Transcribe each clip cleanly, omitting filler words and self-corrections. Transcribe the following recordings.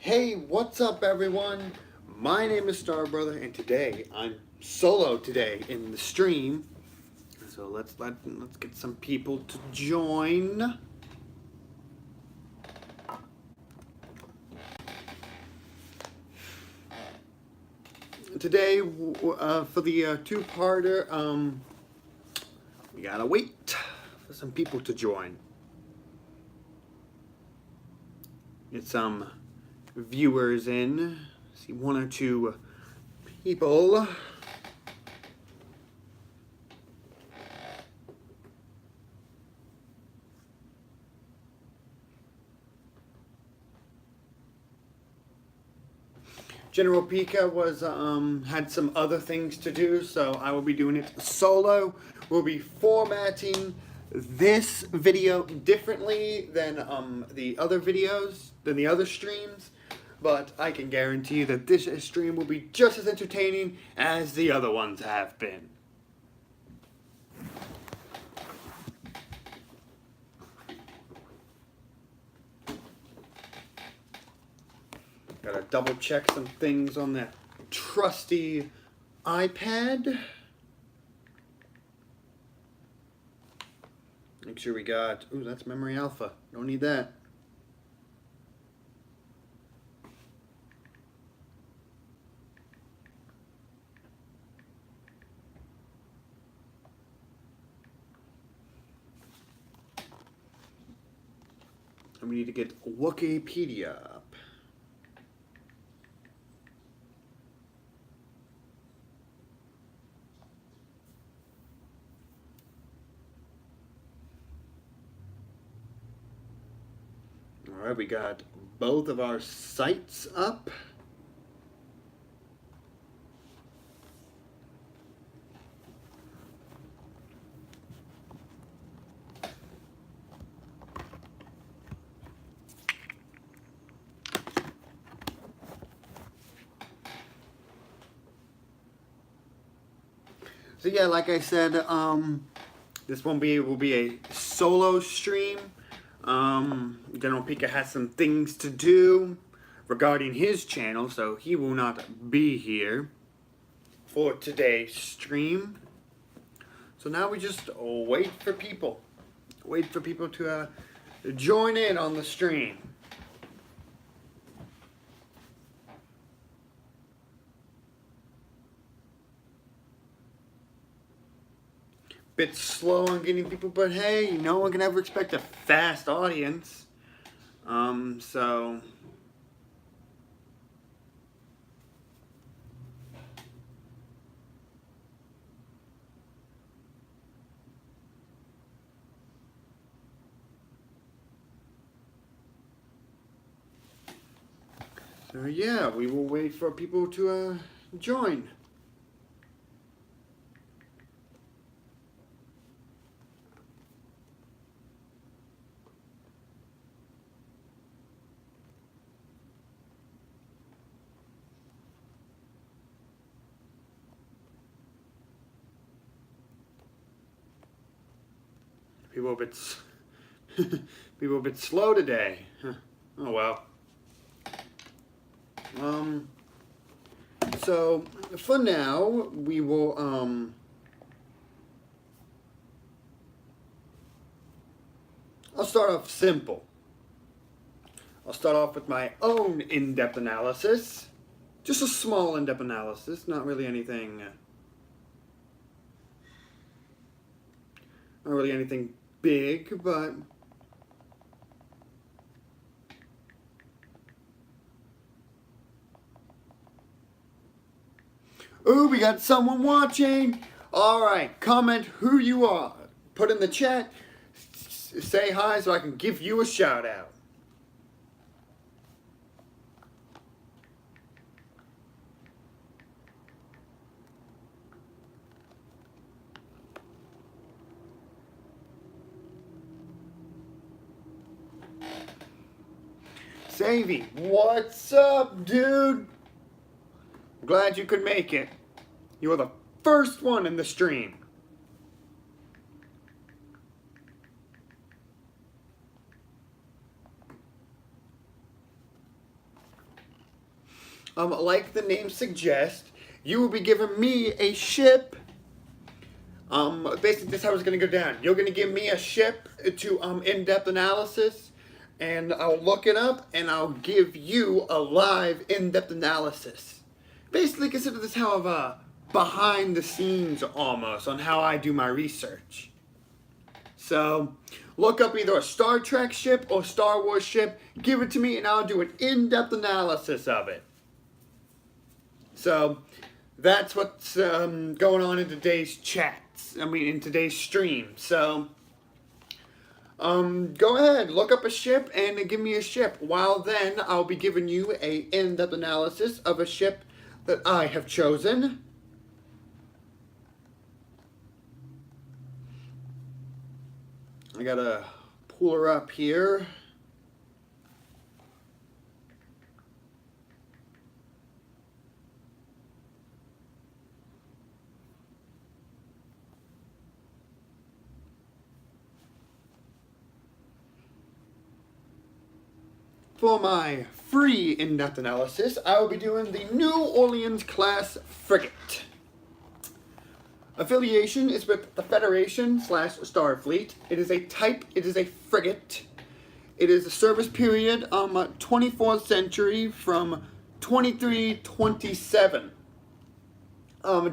Hey, what's up everyone? My name is Star Brother and today I'm solo today in the stream. So let's get some people to join. Today for the two-parter, we gotta wait for some people to join. Get some viewers in. See one or two people. General Pika was had some other things to do, so I will be doing it solo. We'll be formatting this video differently than the other videos, than the other streams, but I can guarantee that this stream will be just as entertaining as the other ones have been. Gotta double check some things on that trusty iPad. Make sure we got, ooh, that's memory alpha. Don't need that. And we need to get Wikipedia up. Alright, we got both of our sites up. So yeah, like I said, this will be a solo stream. General Pika has some things to do regarding his channel, so he will not be here for today's stream. So now we just wait for people. Wait for people to join in on the stream. Bit slow on getting people, but hey, no one can ever expect a fast audience. So yeah, we will wait for people to join. People a bit slow today. Huh. Oh well. So for now, we will I'll start off simple. I'll start off with my own in-depth analysis. Just a small in-depth analysis, not really anything big, but ooh, we got someone watching. All right, comment who you are. Put in the chat. Say hi so I can give you a shout out. Savvy, what's up, dude? Glad you could make it. You were the first one in the stream. like the name suggests, you will be giving me a ship. Basically, this is how it's going to go down. You're going to give me a ship to in-depth analysis, and I'll look it up, and I'll give you a live in-depth analysis. Basically, consider this how of a behind the scenes almost on how I do my research. So, look up either a Star Trek ship or Star Wars ship, give it to me, and I'll do an in-depth analysis of it. So, that's what's going on in today's chats. In today's stream. So, go ahead, look up a ship and give me a ship. While then, I'll be giving you a in-depth analysis of a ship that I have chosen. I gotta pull her up here. For my free in-depth analysis, I will be doing the New Orleans class frigate. Affiliation is with the Federation/Starfleet. It is a type, it is a frigate. It is a service period 24th century from 2327.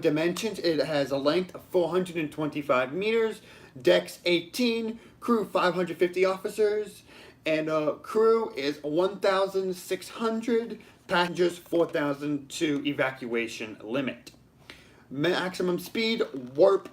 Dimensions, it has a length of 425 meters, decks 18, crew 550 officers, and crew is 1,600, passengers 4,000 to evacuation limit. Maximum speed, warp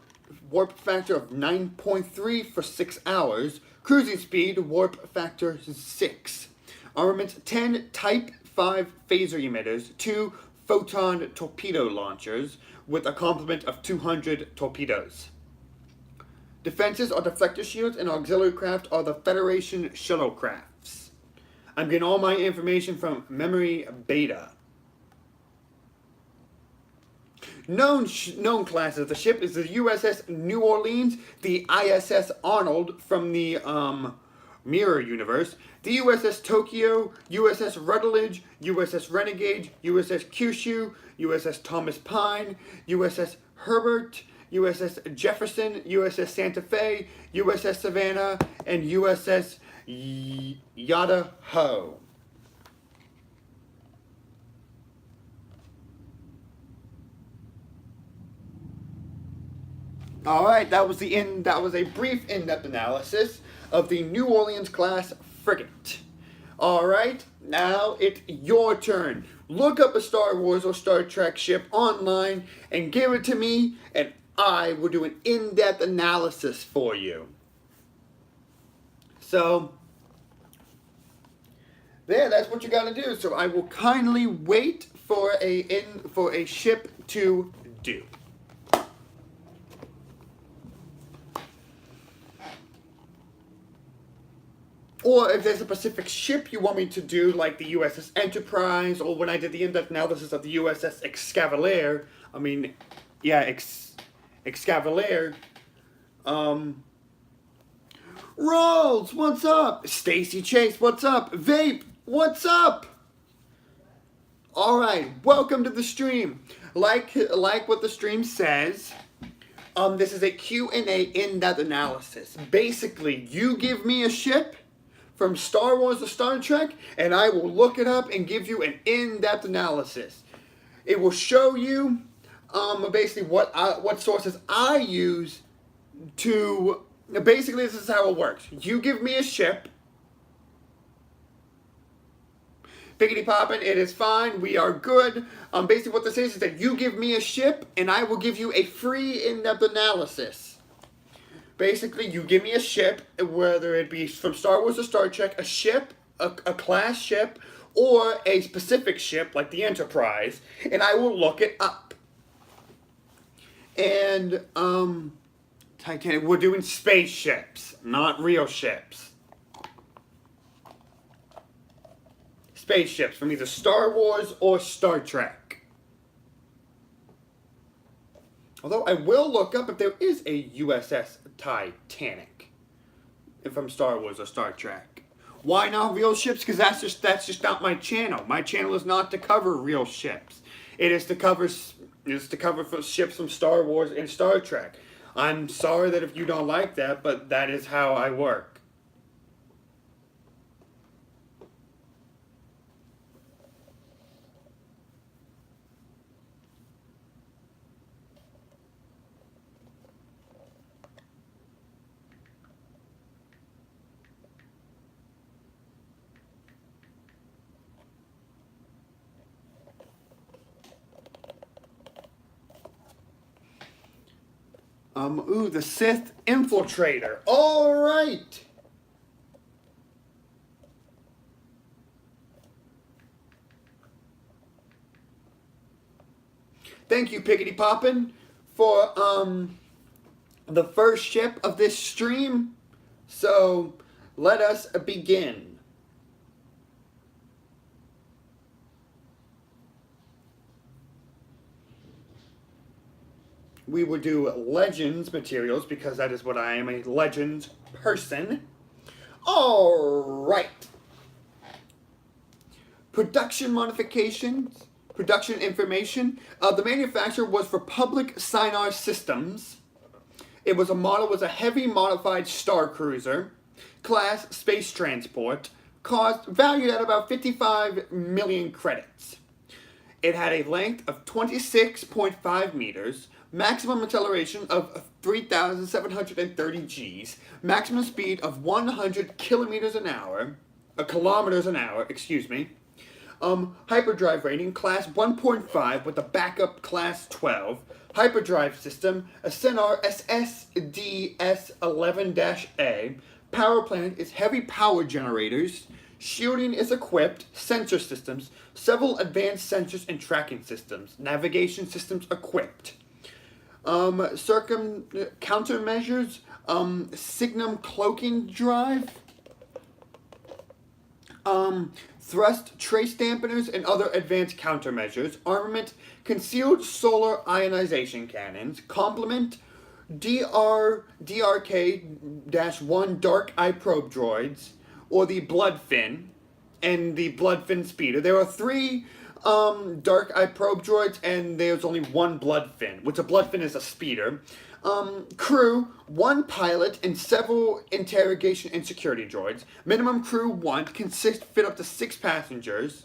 factor of 9.3 for 6 hours. Cruising speed, warp factor 6. Armaments, 10 Type 5 phaser emitters, 2 photon torpedo launchers, with a complement of 200 torpedoes. Defenses are deflector shields, and auxiliary craft are the Federation shuttlecrafts. I'm getting all my information from Memory Beta. Known classes of the ship is the USS New Orleans, the ISS Arnold from the Mirror Universe, the USS Tokyo, USS Rutledge, USS Renegade, USS Kyushu, USS Thomas Pine, USS Herbert, USS Jefferson, USS Santa Fe, USS Savannah, and USS Idaho. Alright, that was a brief in-depth analysis of the New Orleans class frigate. Alright, now it's your turn. Look up a Star Wars or Star Trek ship online and give it to me, and I will do an in-depth analysis for you. So, there, that's what you gotta do. So I will kindly wait for a ship to do. Or if there's a specific ship you want me to do, like the USS Enterprise, or when I did the in-depth analysis of the USS Excalibur, Excalibur, Rolls, what's up? Stacy Chase, what's up? Vape, what's up? Alright, welcome to the stream. Like what the stream says, this is a Q&A in-depth analysis. Basically, you give me a ship from Star Wars or Star Trek, and I will look it up and give you an in-depth analysis. It will show you basically what sources I use to... Basically, this is how it works. You give me a ship. Piggity poppin', it is fine. We are good. Basically, what this is that you give me a ship, and I will give you a free in-depth analysis. Basically, you give me a ship, whether it be from Star Wars or Star Trek, a ship, a class ship, or a specific ship like the Enterprise, and I will look it up. And, Titanic, we're doing spaceships, not real ships. Spaceships from either Star Wars or Star Trek. Although I will look up if there is a USS Titanic from Star Wars or Star Trek. Why not real ships? Because that's just not my channel. My channel is not to cover real ships. It is to cover ships from Star Wars and Star Trek. I'm sorry that if you don't like that, but that is how I work. Ooh, the Sith Infiltrator. All right. Thank you, Piggity Poppin', for the first ship of this stream. So let us begin. We will do Legends materials because that is what I am, a Legends person. Alright. Production modifications, production information. The manufacturer was Republic Sinar Systems. It was a heavy modified Star Cruiser, class space transport, cost valued at about 55 million credits. It had a length of 26.5 meters, maximum acceleration of 3,730 Gs, maximum speed of 100 kilometers an hour, kilometers an hour, excuse me. Hyperdrive rating, class 1.5 with a backup class 12. Hyperdrive system, a Sinar SSDS-11-A. Power plant is heavy power generators. Shielding is equipped. Sensor systems, several advanced sensors and tracking systems. Navigation systems equipped. Countermeasures, Signum cloaking drive, thrust trace dampeners and other advanced countermeasures, armament, concealed solar ionization cannons, complement, DRK-1 dark eye probe droids, or the Bloodfin, and the Bloodfin speeder. There are 3 dark eye probe droids, and there's only 1 Bloodfin, which a Bloodfin is a speeder. Crew, 1 pilot, and several interrogation and security droids. Minimum crew 1, fit up to 6 passengers.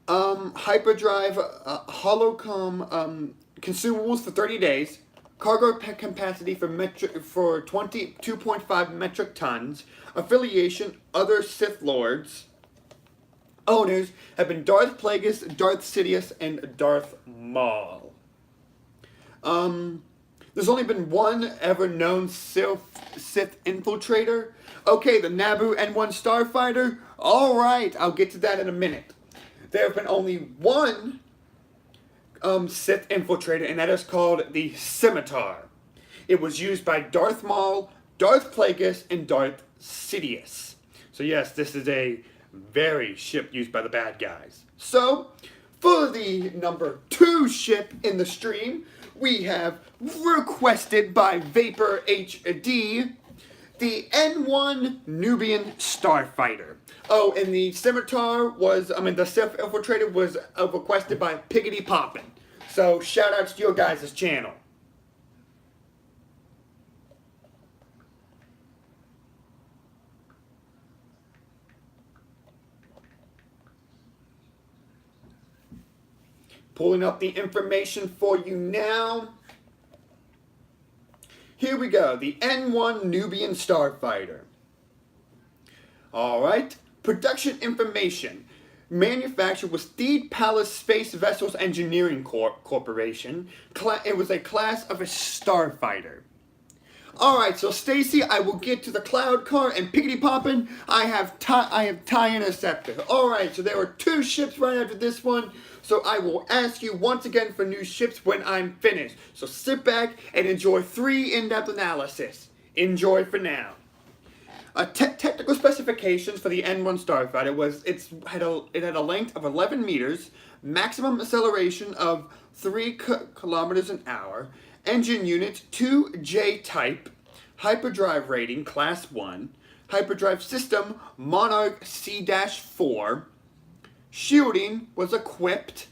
Hyperdrive, holocom, consumables for 30 days. Cargo capacity for 2.5 metric tons. Affiliation, other Sith Lords. Owners have been Darth Plagueis, Darth Sidious, and Darth Maul. There's only been 1 ever known Sith infiltrator. Okay, the Naboo N1 Starfighter. Alright, I'll get to that in a minute. There have been only 1 Sith infiltrator, and that is called the Scimitar. It was used by Darth Maul, Darth Plagueis, and Darth Sidious. So yes, this is a very ship used by the bad guys. So, for the number 2 ship in the stream, we have requested by Vapor HD, the N1 Nubian Starfighter. Oh, and the Scimitar the Sith Infiltrator was requested by Piggity Poppin'. So, shout outs to your guys' channel. Pulling up the information for you now. Here we go, the N1 Nubian Starfighter. Alright, production information. Manufactured was Theed Palace Space Vessels Engineering Corporation. It was a class of a starfighter. Alright, so Stacy, I will get to the Cloud Car, and Piggity Poppin', I have TIE Interceptor. Alright, so there are 2 ships right after this one, so I will ask you once again for new ships when I'm finished. So sit back and enjoy 3 in-depth analysis. Enjoy for now. Technical specifications for the N1 Starfighter was it had a length of 11 meters, maximum acceleration of 3 kilometers an hour, engine unit 2J type, hyperdrive rating class 1, hyperdrive system, Monarch C-4. Shielding was equipped.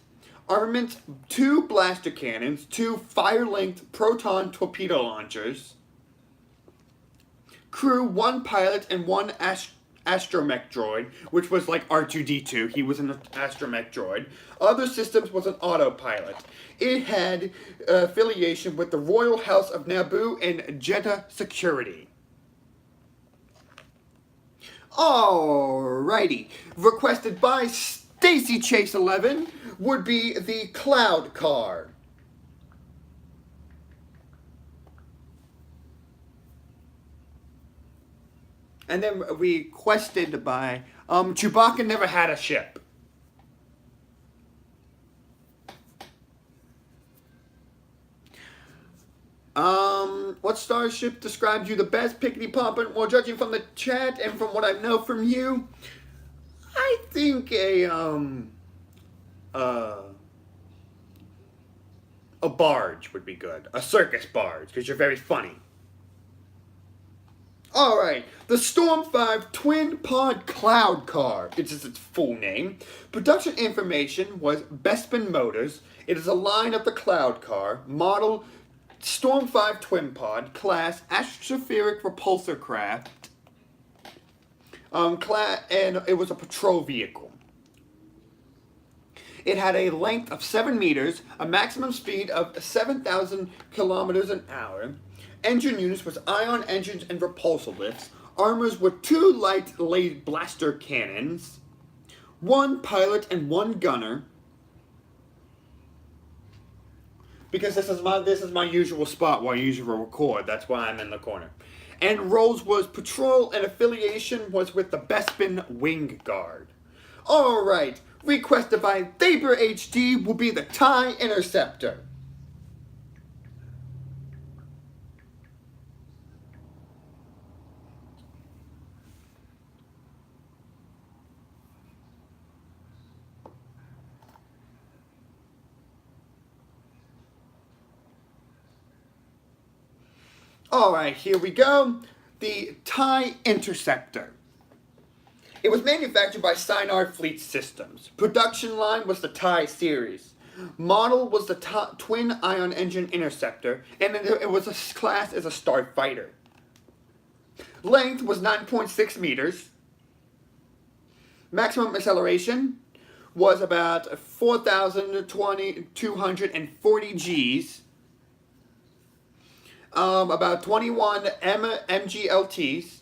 Armament, 2 blaster cannons, 2 fire-linked proton torpedo launchers. Crew, 1 pilot and 1 astromech droid, which was like R2-D2. He was an astromech droid. Other systems was an autopilot. It had affiliation with the Royal House of Naboo and Jedha Security. Alrighty. Requested by Stacy Chase 11 would be the Cloud Car. And then requested by Chewbacca never had a ship. What starship describes you the best, Pickety Poppin'? Well, judging from the chat and from what I know from you, I think a barge would be good. A circus barge, because you're very funny. Alright, the Storm 5 Twin Pod Cloud Car, which is its full name. Production information was Bespin Motors. It is a line of the Cloud Car, model Storm 5 Twin Pod, class Atmospheric Repulsor Craft, and it was a patrol vehicle. It had a length of 7 meters, a maximum speed of 7,000 kilometers an hour. Engine units was ion engines and repulsor lifts. Armors were 2 light blaster cannons, 1 pilot and 1 gunner. Because this is my usual spot where I usually record. That's why I'm in the corner. And roles was patrol, and affiliation was with the Bespin Wing Guard. Alright, requested by Thaber HD will be the TIE Interceptor. Alright, here we go. The TIE Interceptor. It was manufactured by Sinar Fleet Systems. Production line was the TIE series. Model was the Twin Ion Engine Interceptor, and it was a class as a starfighter. Length was 9.6 meters. Maximum acceleration was about 4,240 Gs. About 21 MGLTs.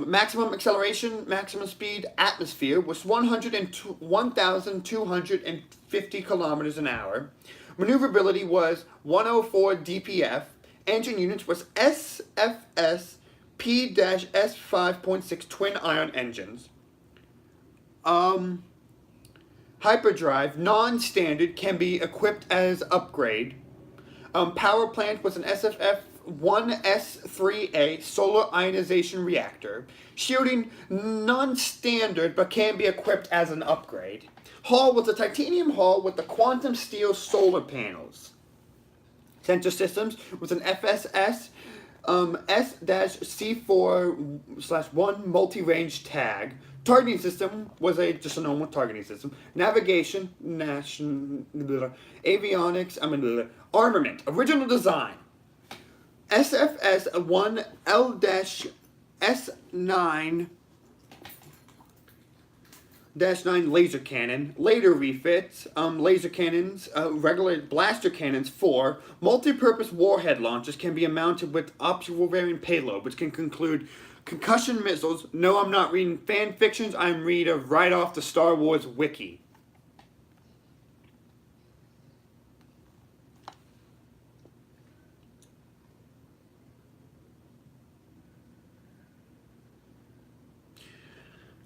Maximum acceleration, maximum speed, atmosphere was 1,250 kilometers an hour. Maneuverability was 104 DPF. Engine units was SFS P-S5.6 twin ion engines. Hyperdrive, non-standard, can be equipped as upgrade. Power plant was an SFF-1S3A solar ionization reactor. Shielding, non-standard, but can be equipped as an upgrade. Hull was a titanium hull with the quantum steel solar panels. Sensor systems was an FSS S-C4/1 multi-range tag. Targeting system was just a normal targeting system. Navigation, avionics, armament. Original design. SFS-1 L-S9 -9 laser cannon, later refits, laser cannons, regular blaster cannons. 4 multi-purpose warhead launchers can be mounted with optional variant payload, which can include concussion missiles. No, I'm not reading fan fictions. I'm reading right off the Star Wars wiki.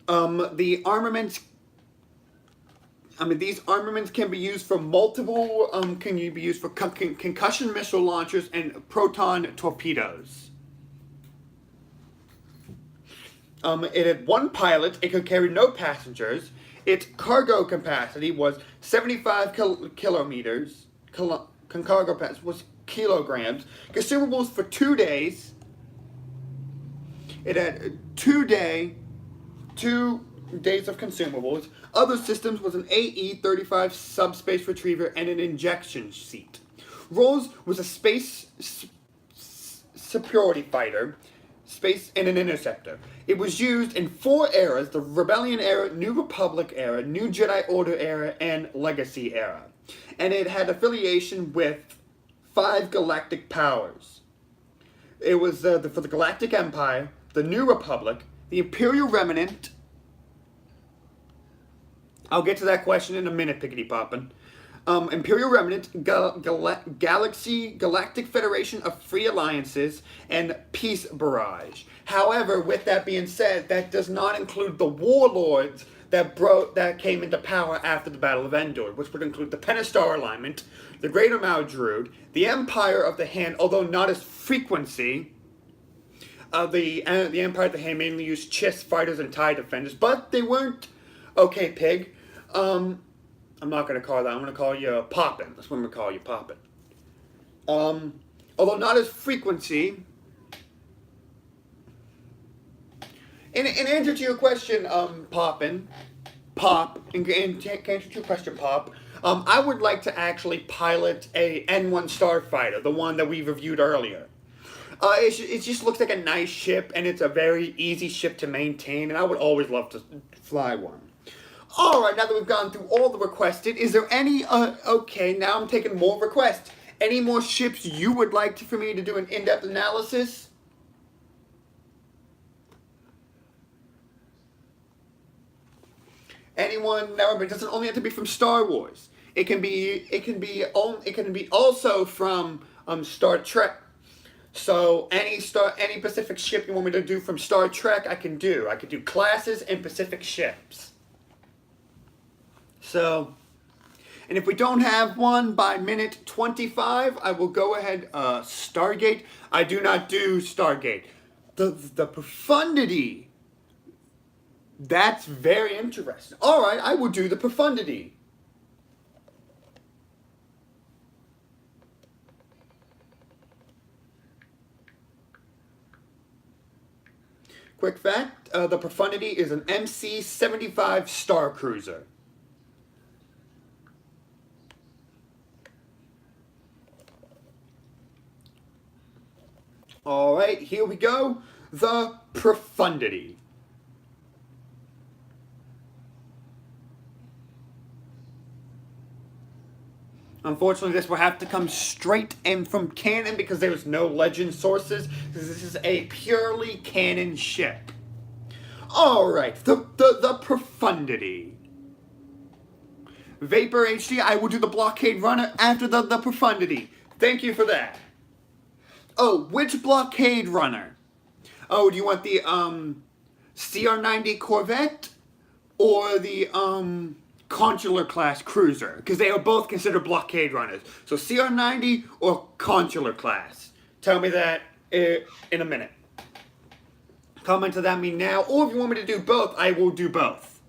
The armaments. These armaments can be used for multiple. Can be used for concussion missile launchers and proton torpedoes. It had 1 pilot. It could carry no passengers. Its cargo capacity was 75 kilometers. Cargo capacity was kilograms. Consumables for 2 days. It had 2 days of consumables. Other systems was an AE-35 subspace retriever and an injection seat. Rolls was a space superiority fighter, space, and an interceptor. It was used in 4 eras: the Rebellion era, New Republic era, New Jedi Order era, and Legacy era. And it had affiliation with 5 galactic powers. It was for the Galactic Empire, the New Republic, the Imperial Remnant. I'll get to that question in a minute, Piggity Poppin'. Imperial Remnant, Galactic Federation of Free Alliances, and Peace Barrage. However, with that being said, that does not include the warlords that came into power after the Battle of Endor, which would include the Pentastar Alignment, the Greater Mao Druid, the Empire of the Hand, although not as frequency. The Empire of the Hand mainly used Chiss fighters and TIE defenders, but they weren't. Okay, Pig. I'm not going to call that. I'm going to call you Poppin'. That's what I'm going to call you, Poppin'. Although not as frequency. In answer to your question, Poppin', in answer to your question, Pop, I would like to actually pilot a N1 Starfighter, the one that we reviewed earlier. It just looks like a nice ship, and it's a very easy ship to maintain, and I would always love to fly one. Alright, now that we've gone through all the requested, is there any, okay, now I'm taking more requests. Any more ships you would like for me to do an in-depth analysis? Anyone? No, it doesn't only have to be from Star Wars. It can be also from Star Trek. So any Pacific ship you want me to do from Star Trek, I can do. I could do classes and Pacific ships. So, and if we don't have one by minute 25, I will go ahead, Stargate. I do not do Stargate. The Profundity. That's very interesting. Alright, I will do the Profundity. Quick fact, the Profundity is an MC-75 Star Cruiser. Alright, here we go. The Profundity. Unfortunately, this will have to come straight in from canon because there is no legend sources. This is a purely canon ship. Alright, the Profundity. Vapor HD, I will do the Blockade Runner after the Profundity. Thank you for that. Oh, which Blockade Runner? Oh, do you want the CR-90 Corvette or the Consular class cruiser? Because they are both considered Blockade Runners. So CR-90 or Consular class? Tell me that in a minute. Comment to that me now, or if you want me to do both, I will do both.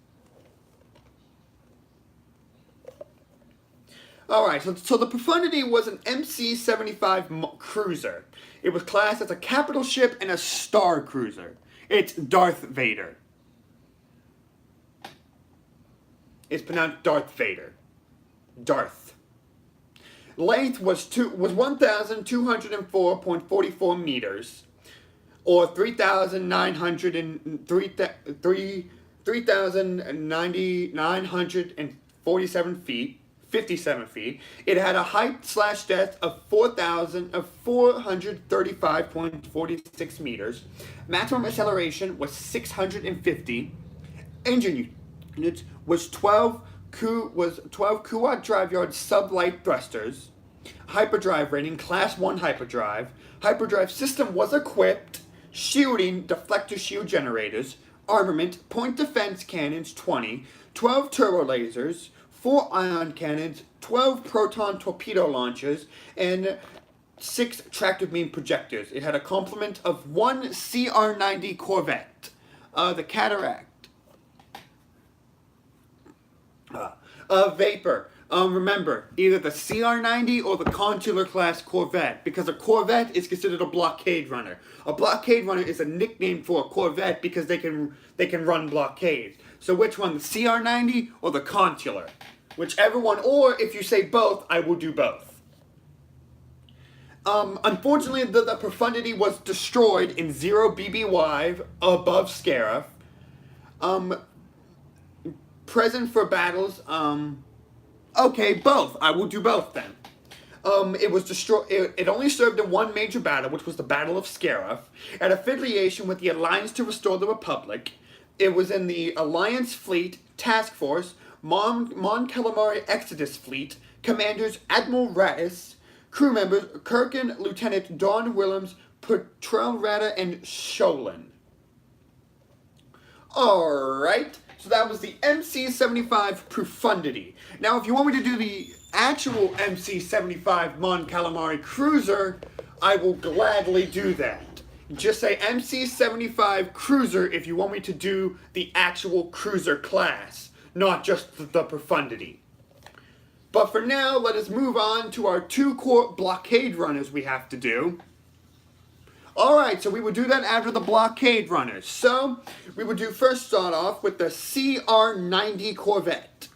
Alright, so the Profundity was an MC-75 cruiser. It was classed as a capital ship and a star cruiser. It's Darth Vader. It's pronounced Darth Vader. Darth. Length was 1,204.44 meters, or 3,947 feet. 57 feet. It had a height/depth of 435.46 meters. Maximum acceleration was 650. Engine units was 12 Kuat drive yard sublight thrusters. Hyperdrive rating Class 1 hyperdrive. Hyperdrive system was equipped. Shielding deflector shield generators. Armament point defense cannons 20. 12 turbo lasers. 4 ion cannons, 12 proton torpedo launchers, and 6 tractor beam projectors. It had a complement of 1 CR-90 Corvette, the Cataract. Vapor. Remember, either the CR-90 or the Consular class Corvette, because a Corvette is considered a blockade runner. A blockade runner is a nickname for a Corvette because they can run blockades. So which one, the CR-90 or the Consular? Whichever one, or if you say both, I will do both. Unfortunately, the Profundity was destroyed in 0 BBY above Scarif. Present for battles, okay, both. I will do both then. It was destroyed. It only served in one major battle, which was the Battle of Scarif, at affiliation with the Alliance to Restore the Republic. It was in the Alliance Fleet Task Force, Mon Calamari Exodus Fleet, commanders Admiral Ratis, crew members Kirkin, Lieutenant Don Willems, Petrel Rata, and Sholin. Alright. So that was the MC-75 Profundity. Now, if you want me to do the actual MC-75 Mon Calamari Cruiser, I will gladly do that. Just say MC-75 Cruiser if you want me to do the actual cruiser class, not just the Profundity. But for now, let us move on to our 2 core blockade runners we have to do. Alright, so we would do that after the blockade runners. So, we would first start off with the CR-90 Corvette.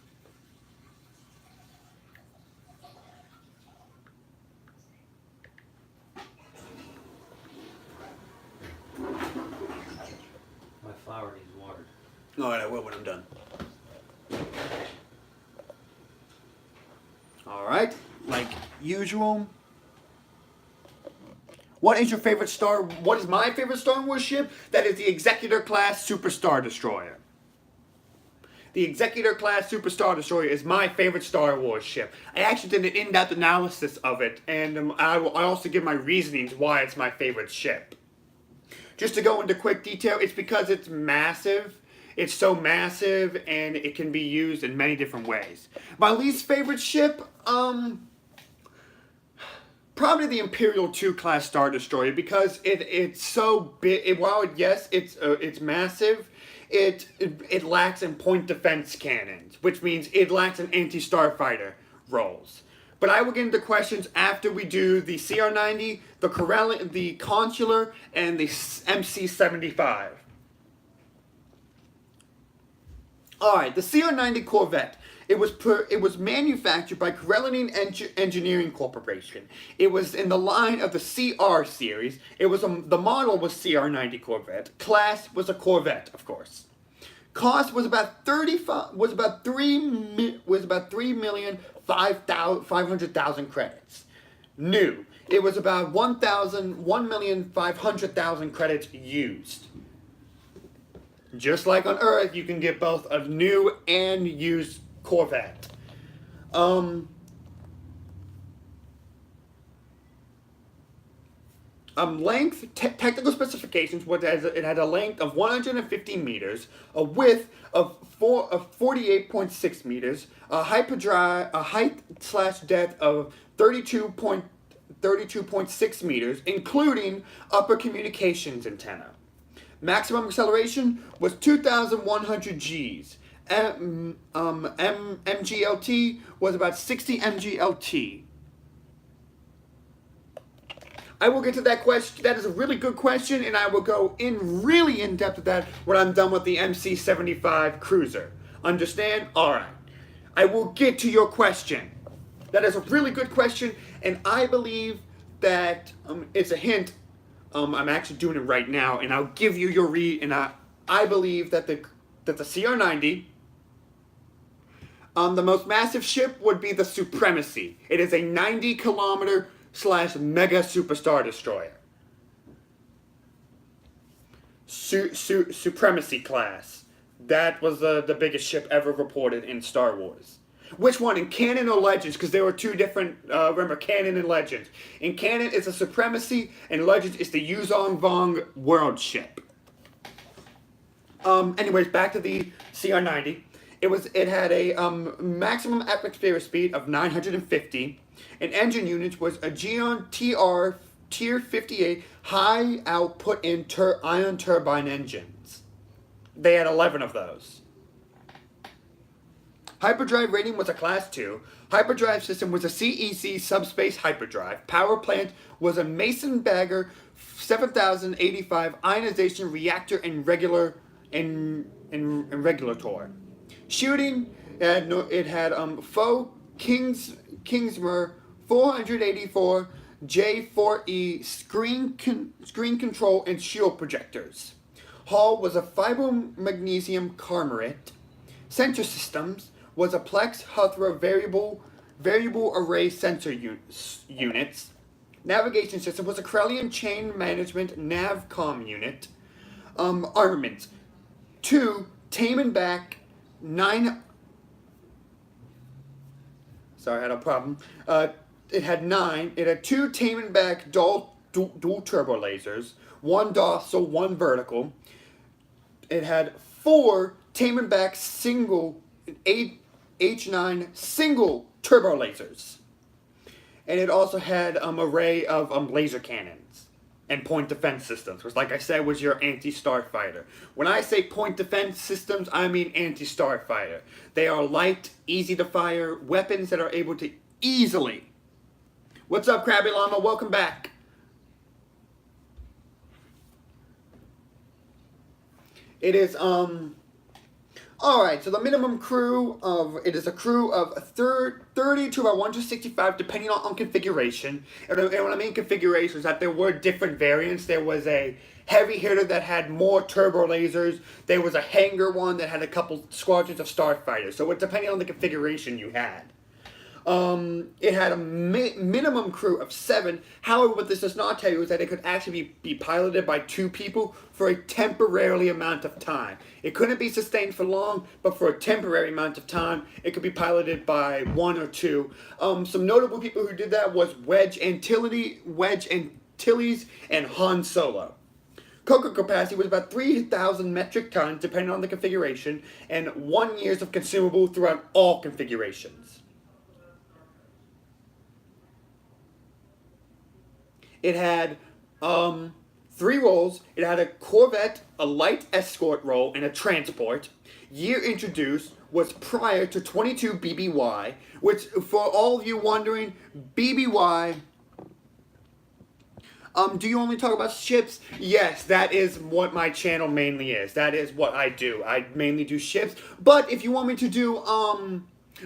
My flower needs water. Alright, I will when I'm done. Alright, like usual. What is my favorite Star Wars ship? That is the Executor class Super Star Destroyer. The Executor class Super Star Destroyer is my favorite Star Wars ship. I actually did an in-depth analysis of it, and I also give my reasonings why it's my favorite ship. Just to go into quick detail, it's because it's massive. It's so massive, and it can be used in many different ways. My least favorite ship, probably the Imperial II class Star Destroyer, because it's so big. While it's massive, it lacks in point defense cannons, which means it lacks in anti-starfighter roles. But I will get into questions after we do the CR-90, the Consular, and the MC-75. Alright, the CR-90 Corvette. It was manufactured by Corellian Engineering Corporation. It was in the line of the CR series. The model was CR-90 Corvette. Class was a Corvette, of course. Cost was about $3,500,000 credits. New. It was about 1,500,000 credits used. Just like on Earth, you can get both a new and used Corvette. Length, technical specifications, it had a length of 150 meters, a width of 48.6 meters, a height/depth of 32.6 meters, including upper communications antenna. Maximum acceleration was 2,100 Gs. MGLT was about 60 MGLT. I will get to that question. That is a really good question, and I will go really in depth with that when I'm done with the MC-75 Cruiser. Understand? Alright. I will get to your question. That is a really good question, and I believe that it's a hint. I'm actually doing it right now, and I'll give you your I believe that the CR-90, the most massive ship would be the Supremacy. It is a 90-kilometer / mega superstar destroyer. Supremacy class. That was the biggest ship ever reported in Star Wars. Which one, in canon or legends? Because there were two different, remember, canon and legends. In canon, it's a Supremacy, and legends, it's the Yuzong Vong world ship. Anyways, back to the CR-90. It had a maximum atmospheric speed of 950, and engine units was a Geon TR Tier 58 high output ion turbine engines. They had 11 of those. Hyperdrive rating was a Class 2. Hyperdrive system was a CEC subspace hyperdrive. Power plant was a Mason Bagger 7085 ionization reactor and regulator. Shooting, it had faux Kingsmer 484 J4E screen control and shield projectors. Hull was a fibromagnesium carburet. Sensor systems was a Plex Huthra variable array sensor units. Navigation system was a Krellian chain management NavCom unit. Armaments: 2 Tamanback 9. Sorry, I had a problem. It had 9. It had 2 Tamanback dual turbo lasers, 1 dorsal, 1 vertical. It had 4 Tamanback single H9 single turbo lasers. And it also had an array of laser cannons and point defense systems, which, like I said, was your anti-starfighter. When I say point defense systems, I mean anti-starfighter. They are light, easy to fire weapons that are able to easily. What's up, Krabby Llama? Welcome back. It is Alright, so the minimum crew it is a crew of 30 to about 165 depending on configuration. And when I mean configuration is that there were different variants. There was a heavy hitter that had more turbo lasers. There was a hangar one that had a couple squadrons of starfighters. So it depending on the configuration you had. It had a minimum crew of 7. However, what this does not tell you is that it could actually be piloted by 2 people for a temporary amount of time. It couldn't be sustained for long, but for a temporary amount of time, it could be piloted by 1 or 2. Some notable people who did that was Wedge Antilles, and Han Solo. Cargo capacity was about 3,000 metric tons, depending on the configuration, and 1 year of consumable throughout all configurations. It had 3 roles. It had a corvette, a light escort role, and a transport. Year introduced was prior to 22 BBY, which, for all of you wondering, BBY, do you only talk about ships? Yes, that is what my channel mainly is. That is what I do. I mainly do ships. But if you want me to do,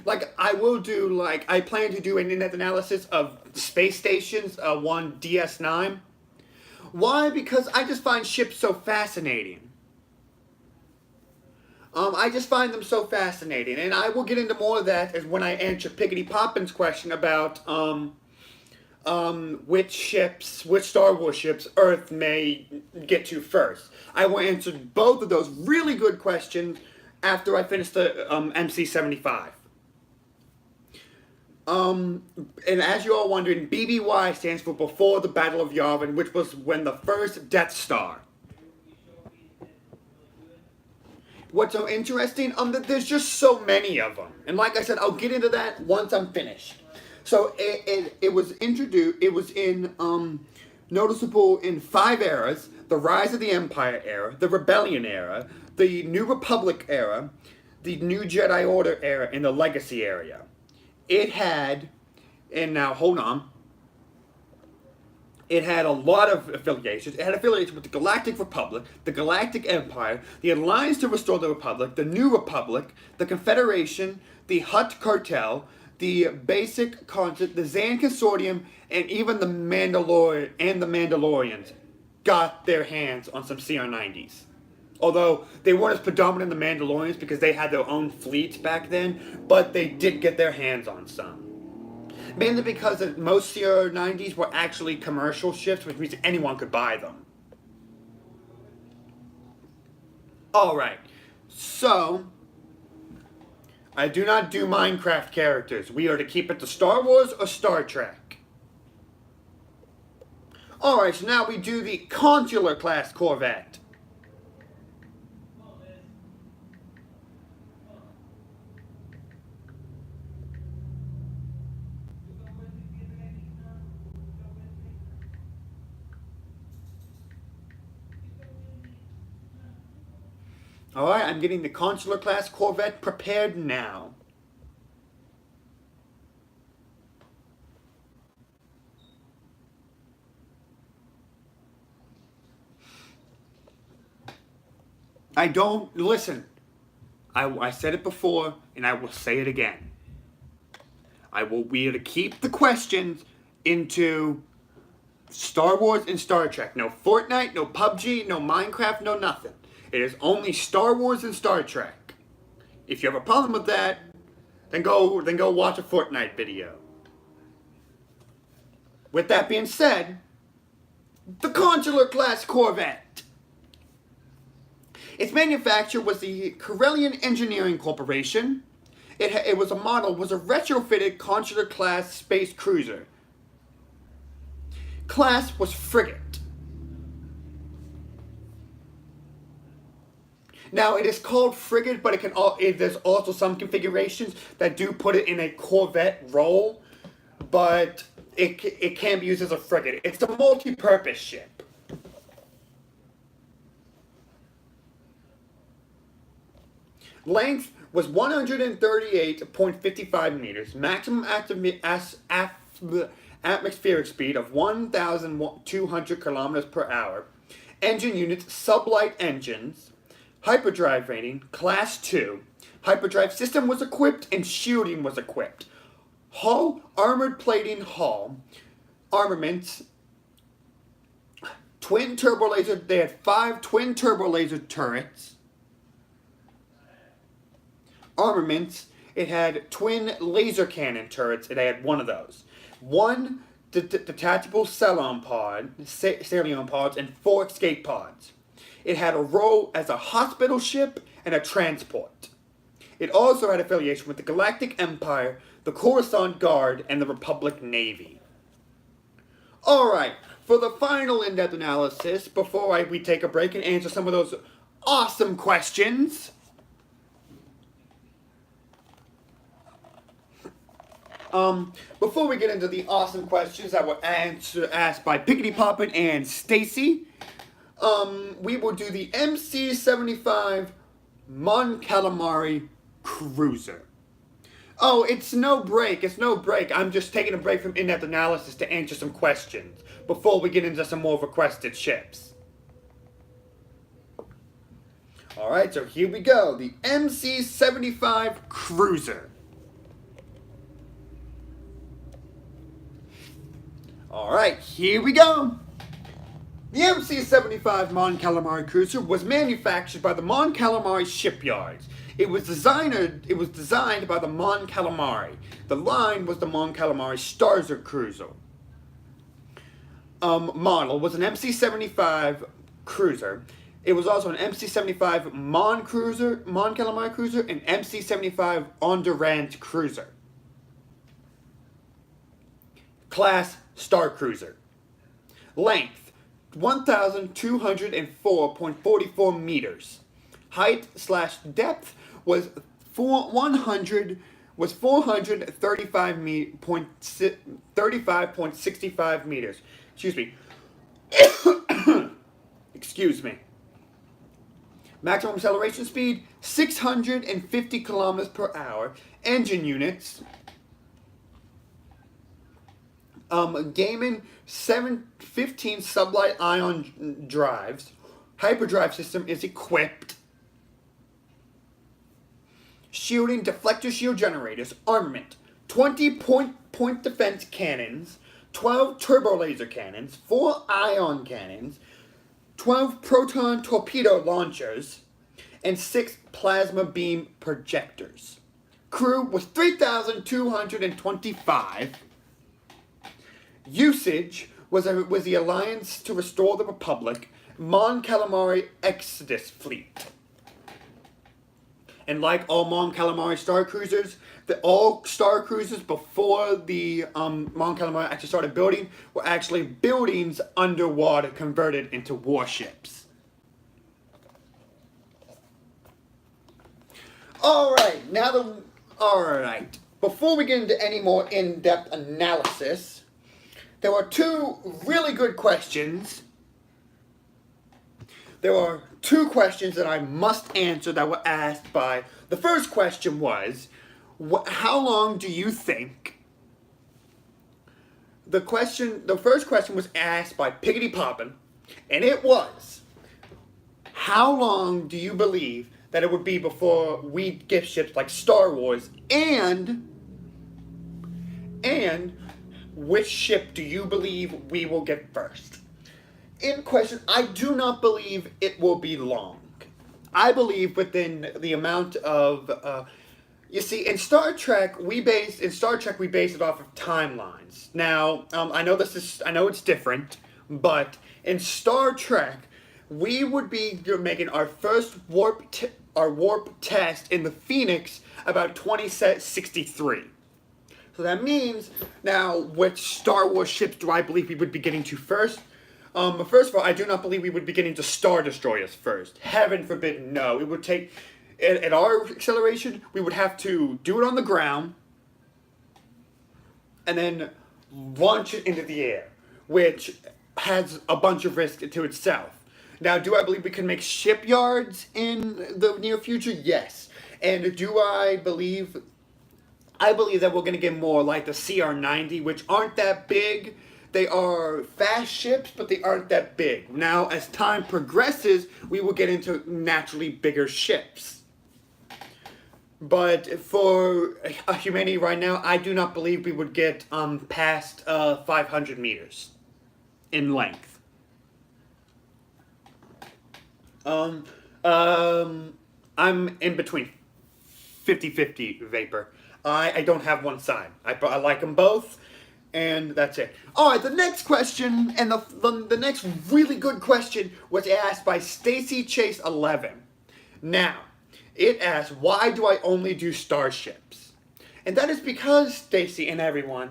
like, I will do, like, I plan to do an in-depth analysis of space stations, one DS9. Why? Because I just find ships so fascinating. I just find them so fascinating. And I will get into more of that as when I answer Piggity Poppin's question about, which Star Wars ships Earth may get to first. I will answer both of those really good questions after I finish the, MC-75. And as you're all wondering, BBY stands for Before the Battle of Yavin, which was when the first Death Star. What's so interesting? There's just so many of them. And like I said, I'll get into that once I'm finished. So it was introduced, it was in, noticeable in 5 eras: the Rise of the Empire era, the Rebellion era, the New Republic era, the New Jedi Order era, and the Legacy era. It had, and now hold on, it had a lot of affiliations. It had affiliations with the Galactic Republic, the Galactic Empire, the Alliance to Restore the Republic, the New Republic, the Confederation, the Hutt Cartel, the Basic Concept, the Zan Consortium, and even the Mandalorians got their hands on some CR90s. Although they weren't as predominant in the Mandalorians because they had their own fleets back then, but they did get their hands on some. Mainly because most CR90s were actually commercial ships, which means anyone could buy them. Alright, so I do not do Minecraft characters. We are to keep it to Star Wars or Star Trek. Alright, so now we do the Consular class Corvette. Alright, I'm getting the Consular class Corvette prepared now. I don't listen. I said it before, and I will say it again. We are to keep the questions into Star Wars and Star Trek. No Fortnite, no PUBG, no Minecraft, no nothing. It is only Star Wars and Star Trek. If you have a problem with that, then go watch a Fortnite video. With that being said, the Consular class Corvette. Its manufacturer was the Corellian Engineering Corporation. It was a retrofitted Consular class space cruiser. Class was frigate. Now it is called frigate, but there's also some configurations that do put it in a corvette role, but it can be used as a frigate. It's a multi-purpose ship. Length was 138.55 meters. Maximum atmospheric speed of 1,200 kilometers per hour. Engine units, sublight engines. Hyperdrive rating, Class 2. Hyperdrive system was equipped and shielding was equipped. Hull, armored plating hull. Armaments, twin turbo laser. They had 5 twin turbo laser turrets. Armaments, it had twin laser cannon turrets. It had one of those. One detachable Cylon pods, and 4 escape pods. It had a role as a hospital ship and a transport. It also had affiliation with the Galactic Empire, the Coruscant Guard, and the Republic Navy. Alright, for the final in-depth analysis, before we take a break and answer some of those awesome questions, before we get into the awesome questions that were asked by Pickety Poppin and Stacy, we will do the MC-75 Mon Calamari Cruiser. Oh, it's no break. I'm just taking a break from in-depth analysis to answer some questions before we get into some more requested ships. Alright, so here we go. The MC-75 Cruiser. Alright, here we go. The MC-75 Mon Calamari Cruiser was manufactured by the Mon Calamari shipyards. It was designed by the Mon Calamari. The line was the Mon Calamari Starzer Cruiser. Model was an MC-75 Cruiser. It was also an MC-75 Mon Calamari Cruiser, and MC-75 Endurance Cruiser. Class Star Cruiser. Length 1,204.44 meters. Height/depth was 435.65 meters. Excuse me. Excuse me. Maximum acceleration speed 650 kilometers per hour. Engine units. Gaiman 715 sublight ion drives. Hyperdrive system is equipped. Shielding, deflector shield generators. Armament 20 point defense cannons, 12 turbo laser cannons, 4 ion cannons, 12 proton torpedo launchers, and 6 plasma beam projectors. Crew was 3,225. Usage was the Alliance to Restore the Republic, Mon Calamari Exodus Fleet. And like all Mon Calamari Star Cruisers, all Star Cruisers before the Mon Calamari actually started building were actually buildings underwater converted into warships. Alright, before we get into any more in-depth analysis, there are 2 really good questions. There are 2 questions that I must answer that were asked by... The first question was, how long do you think... The first question was asked by Pickety Poppin, and it was, how long do you believe that it would be before we get ships like Star Wars, and which ship do you believe we will get first? In question, I do not believe it will be long. I believe within the amount of you see, in Star Trek, we base it off of timelines. Now, I know it's different, but in Star Trek, we would be making our first warp test in the Phoenix about 2063. So that means now, which Star Wars ships do I believe we would be getting to first? First of all, I do not believe we would be getting to Star Destroyers first. Heaven forbid, no. It would take. At our acceleration, we would have to do it on the ground and then launch it into the air, which has a bunch of risk to itself. Now, do I believe we can make shipyards in the near future? Yes. And do I believe that we're going to get more like the CR-90, which aren't that big. They are fast ships, but they aren't that big. Now, as time progresses, we will get into naturally bigger ships. But for humanity right now, I do not believe we would get past 500 meters in length. I'm in between 50-50 Vapor. I don't have one side. I like them both, and that's it. All right, the next question, and the next really good question was asked by Stacy Chase 11. Now, it asks, why do I only do starships? And that is because, Stacy and everyone,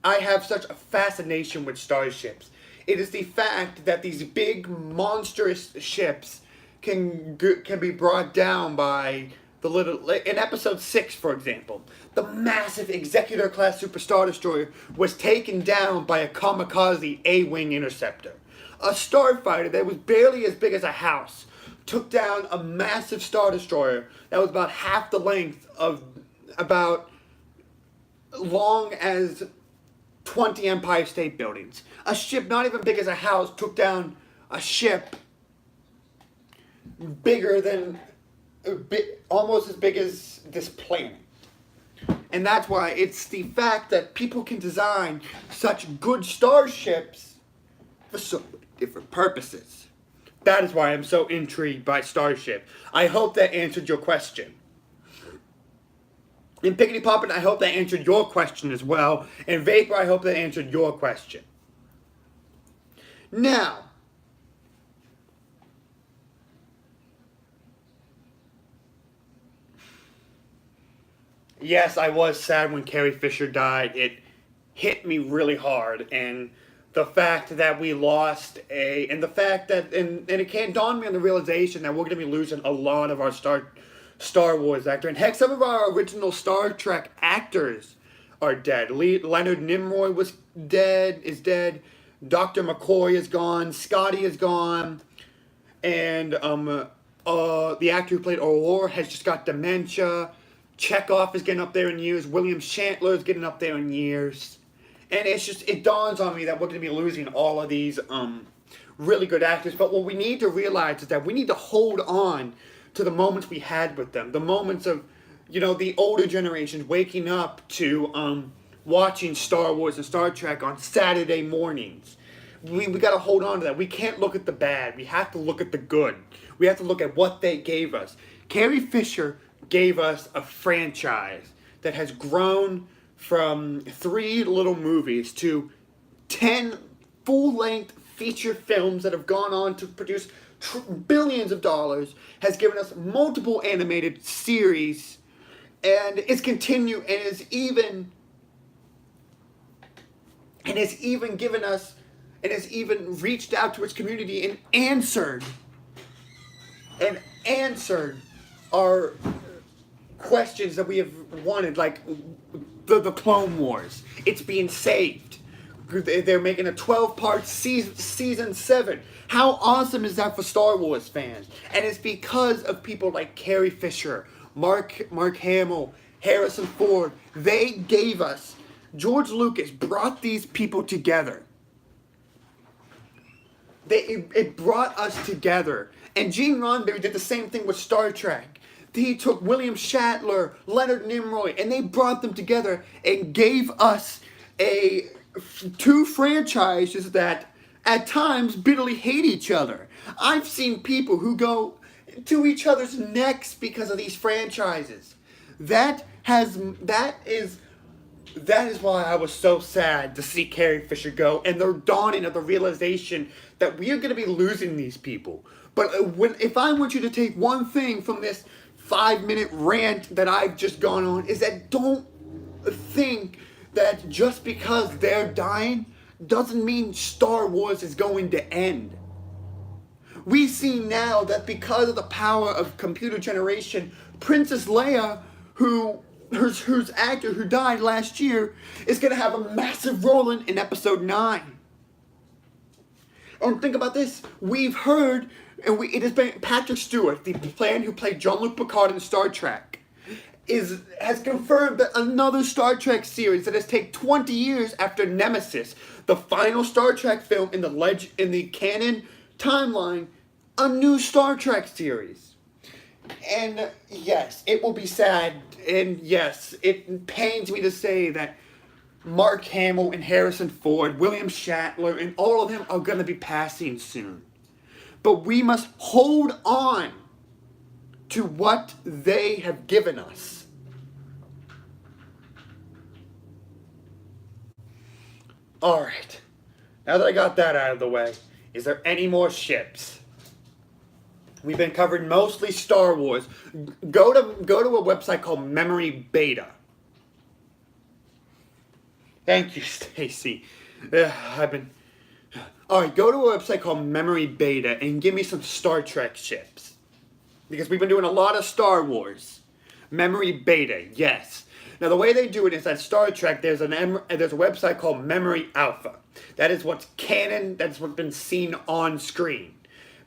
I have such a fascination with starships. It is the fact that these big, monstrous ships can be brought down by the little... In Episode 6, for example, the massive Executor-class Super Star Destroyer was taken down by a kamikaze A-Wing interceptor. A starfighter that was barely as big as a house took down a massive Star Destroyer that was about half the length of about long as 20 Empire State Buildings. A ship not even big as a house took down a ship bigger than, almost as big as this planet. And that's why it's the fact that people can design such good starships for so many different purposes. That is why I'm so intrigued by Starship. I hope that answered your question. And Pickety Poppin', I hope that answered your question as well. And Vapor, I hope that answered your question. Now, yes, I was sad when Carrie Fisher died. It hit me really hard, and the fact that we lost and it can't dawn me on the realization that we're going to be losing a lot of our Star Wars actors. And heck, some of our original Star Trek actors are dead. Leonard Nimoy is dead. Dr. McCoy is gone. Scotty is gone. And the actor who played Aurora has just got dementia. Chekhov is getting up there in years. William Shatner is getting up there in years. And it dawns on me that we're going to be losing all of these really good actors. But what we need to realize is that we need to hold on to the moments we had with them. The moments of, the older generations waking up to watching Star Wars and Star Trek on Saturday mornings. We got to hold on to that. We can't look at the bad. We have to look at the good. We have to look at what they gave us. Carrie Fisher gave us a franchise that has grown from 3 little movies to 10 full-length feature films that have gone on to produce billions of dollars, has given us multiple animated series, and has continued and has even given us and has even reached out to its community and answered our questions that we have wanted, like the Clone Wars. It's being saved. They're making a 12-part season 7. How awesome is that for Star Wars fans? And it's because of people like Carrie Fisher, Mark Hamill, Harrison Ford. They gave us, George Lucas brought these people together. It brought us together And Gene Roddenberry did the same thing with Star Trek. He took William Shatner, Leonard Nimoy, and they brought them together and gave us two franchises that at times bitterly hate each other. I've seen people who go to each other's necks because of these franchises. That is why I was so sad to see Carrie Fisher go, and the dawning of the realization that we are going to be losing these people. But if I want you to take one thing from this 5-minute rant that I've just gone on, is that don't think that just because they're dying doesn't mean Star Wars is going to end. We see now that because of the power of computer generation, Princess Leia, whose actor who died last year, is going to have a massive role in Episode 9. And think about this. We've heard, and it has been Patrick Stewart, the man who played Jean-Luc Picard in Star Trek, has confirmed that another Star Trek series that has taken 20 years after Nemesis, the final Star Trek film in the canon timeline, a new Star Trek series. And yes, it will be sad, and yes, it pains me to say that Mark Hamill and Harrison Ford, William Shatner, and all of them are going to be passing soon. But we must hold on to what they have given us. Alright, now that I got that out of the way, is there any more ships? We've been covering mostly Star Wars. Go to a website called Memory Beta. Thank you, Stacy. Alright, go to a website called Memory Beta and give me some Star Trek ships. Because we've been doing a lot of Star Wars. Memory Beta, yes. Now the way they do it is that Star Trek, there's a website called Memory Alpha. That is what's canon, that's what's been seen on screen.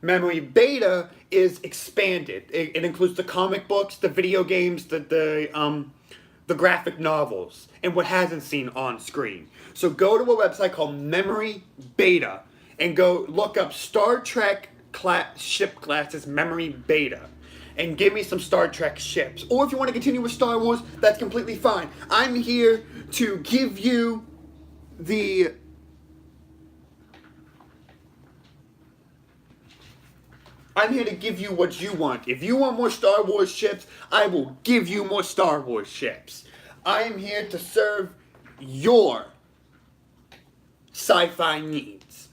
Memory Beta is expanded. It includes the comic books, the video games, the graphic novels, and what hasn't seen on screen. So go to a website called Memory Beta and go look up Star Trek ship classes Memory Beta and give me some Star Trek ships. Or if you want to continue with Star Wars, that's completely fine. I'm here to give you what you want. If you want more Star Wars ships, I will give you more Star Wars ships. I am here to serve your sci-fi needs.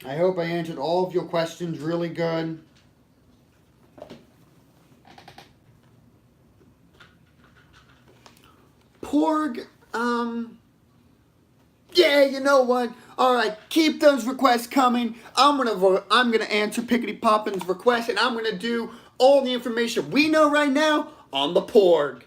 I hope I answered all of your questions really good. Porg, yeah, you know what? Alright, keep those requests coming. I'm gonna answer Pickety Poppin's request, and I'm gonna do all the information we know right now on the Porg.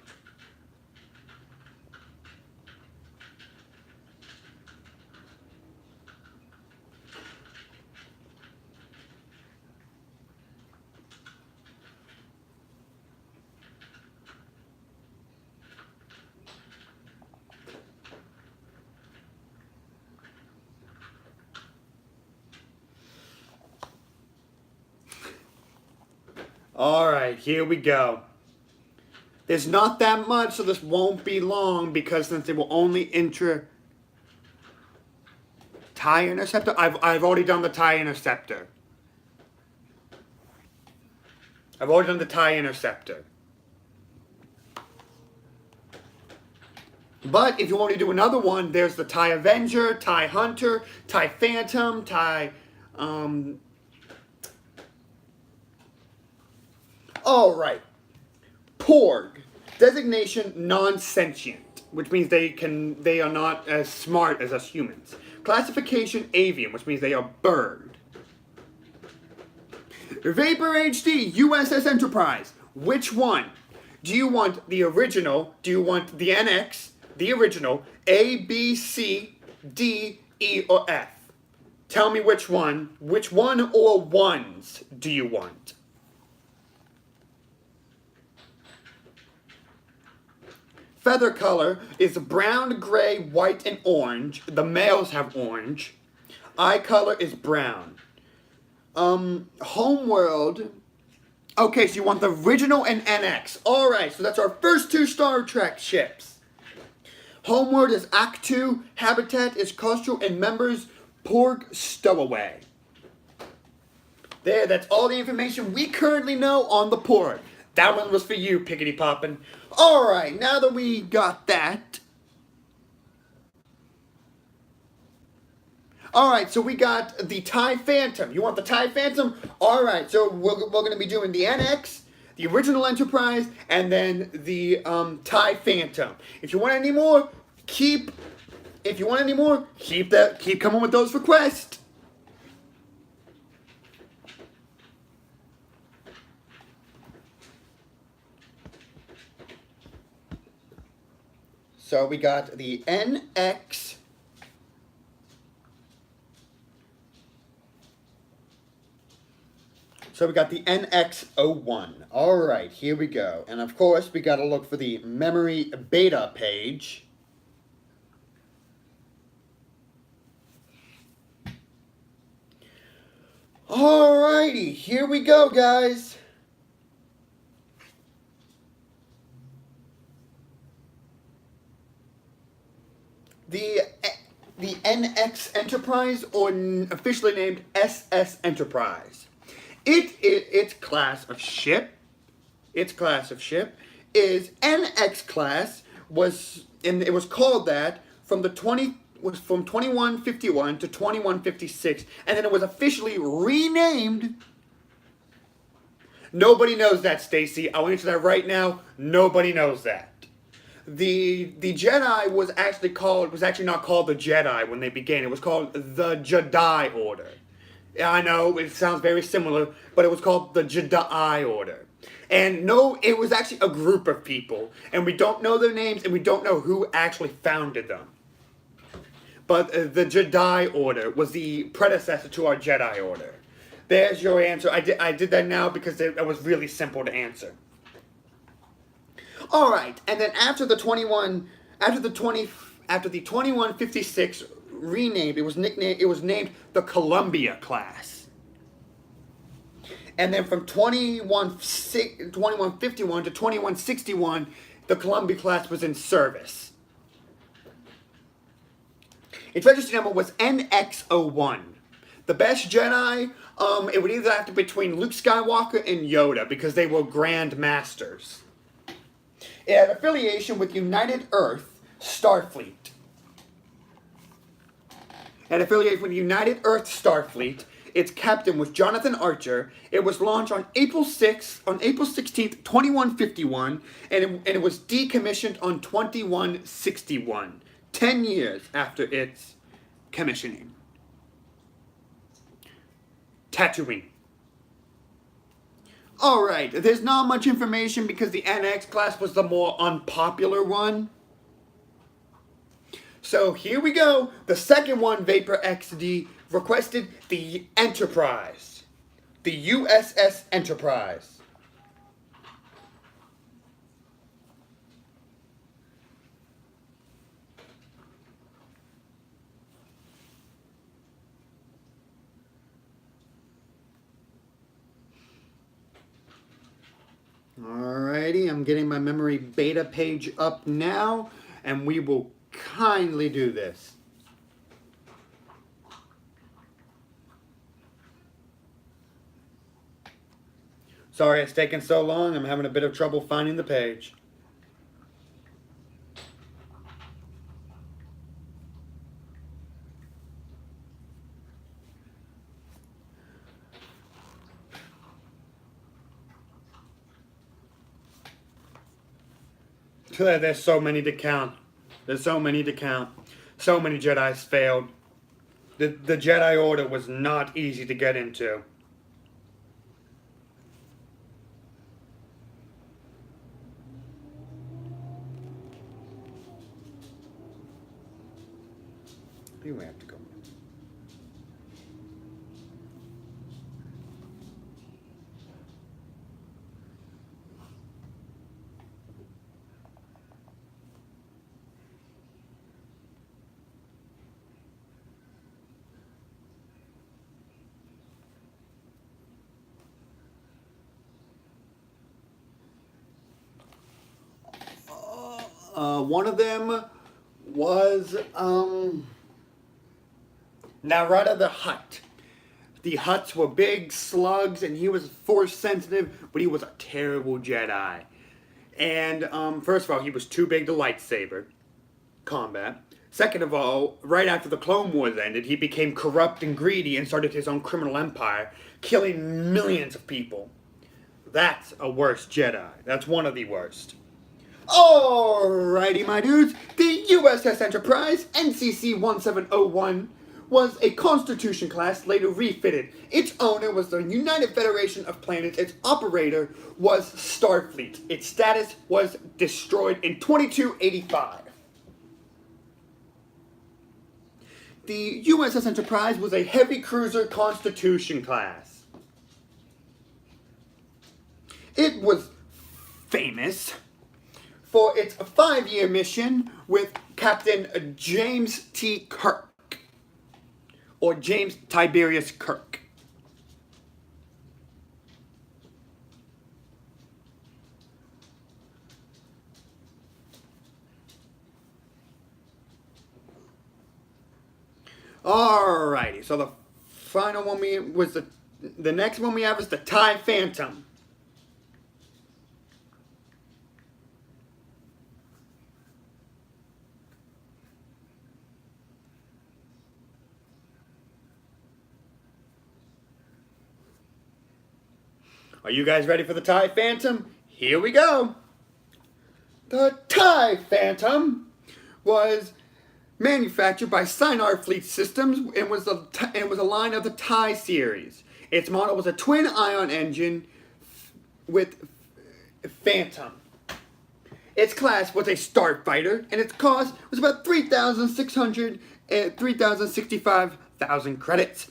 Alright, here we go. There's not that much, so this won't be long, because since it will only enter TIE Interceptor, I've already done the TIE Interceptor. I've already done the TIE Interceptor. But if you want to do another one, there's the TIE Avenger, TIE Hunter, TIE Phantom, TIE... Alright. Porg. Designation non-sentient. which means they are not as smart as us humans. Classification avian, which means they are bird. Vapor HD USS Enterprise, which one? Do you want the original? Do you want the NX, the original, A, B, C, D, E, or F? Tell me which one or ones do you want? Feather color is brown, gray, white, and orange. The males have orange. Eye color is brown. Homeworld. Okay, so you want the original and NX. Alright, so that's our first two Star Trek ships. Homeworld is Act 2, Habitat is Kostrel, and members Porg Stowaway. There, that's all the information we currently know on the Porg. That one was for you, Piggity Poppin'. Alright, now that we got that. Alright, so we got the TIE Phantom. You want the TIE Phantom? Alright, so we're going to be doing the NX, the original Enterprise, and then the TIE Phantom. If you want any more, keep coming with those requests. So we got the NX. So we got the NX01. Alright, here we go. And of course, we got to look for the memory beta page. Alrighty, here we go, guys. The NX Enterprise, or officially named SS Enterprise. Its class of ship is NX class, and it was called that from 2151 to 2156, and then it was officially renamed. Nobody knows that, Stacy. I'll answer that right now. Nobody knows that. The Jedi was actually not called the Jedi when they began. It was called the Jedi Order. I know it sounds very similar, but it was called the Jedi Order. And no, it was actually a group of people, and we don't know their names, and we don't know who actually founded them. But the Jedi Order was the predecessor to our Jedi Order. There's your answer. I did that now because it was really simple to answer. All right, and then after the 2156 renamed, it was named the Columbia class. And then from 2151 to 2161, the Columbia class was in service. Its registry number was NX01. The best Jedi, it would either have to be between Luke Skywalker and Yoda because they were Grand Masters. It had affiliation with United Earth Starfleet. Its captain was Jonathan Archer. It was launched on April 16th, 2151, and it was decommissioned on 2161, 10 years after its commissioning. Tatooine. Alright, there's not much information because the NX class was the more unpopular one. So here we go. The second one, Vapor XD, requested the Enterprise. The USS Enterprise. Alrighty, I'm getting my memory beta page up now, and we will kindly do this. Sorry it's taking so long, I'm having a bit of trouble finding the page. There's so many to count. There's so many to count. So many Jedis failed. The Jedi Order was not easy to get into. You have to go. One of them was Narada the Hutt. The Hutts were big slugs, and he was force sensitive, but he was a terrible Jedi. And first of all, he was too big to lightsaber combat. Second of all, right after the Clone Wars ended, he became corrupt and greedy and started his own criminal empire, killing millions of people. That's a worse Jedi. That's one of the worst. Alrighty, my dudes. The USS Enterprise, NCC-1701, was a Constitution class later refitted. Its owner was the United Federation of Planets. Its operator was Starfleet. Its status was destroyed in 2285. The USS Enterprise was a heavy cruiser Constitution class. It was famous for its 5-year mission with Captain James T. Kirk, or James Tiberius Kirk. Alrighty, so the final one the next one we have is the TIE Phantom. Are you guys ready for the TIE Phantom? Here we go. The TIE Phantom was manufactured by Sinar Fleet Systems and was a line of the TIE series. Its model was a twin-ion engine with Phantom. Its class was a starfighter, and its cost was about 3,65,000 credits.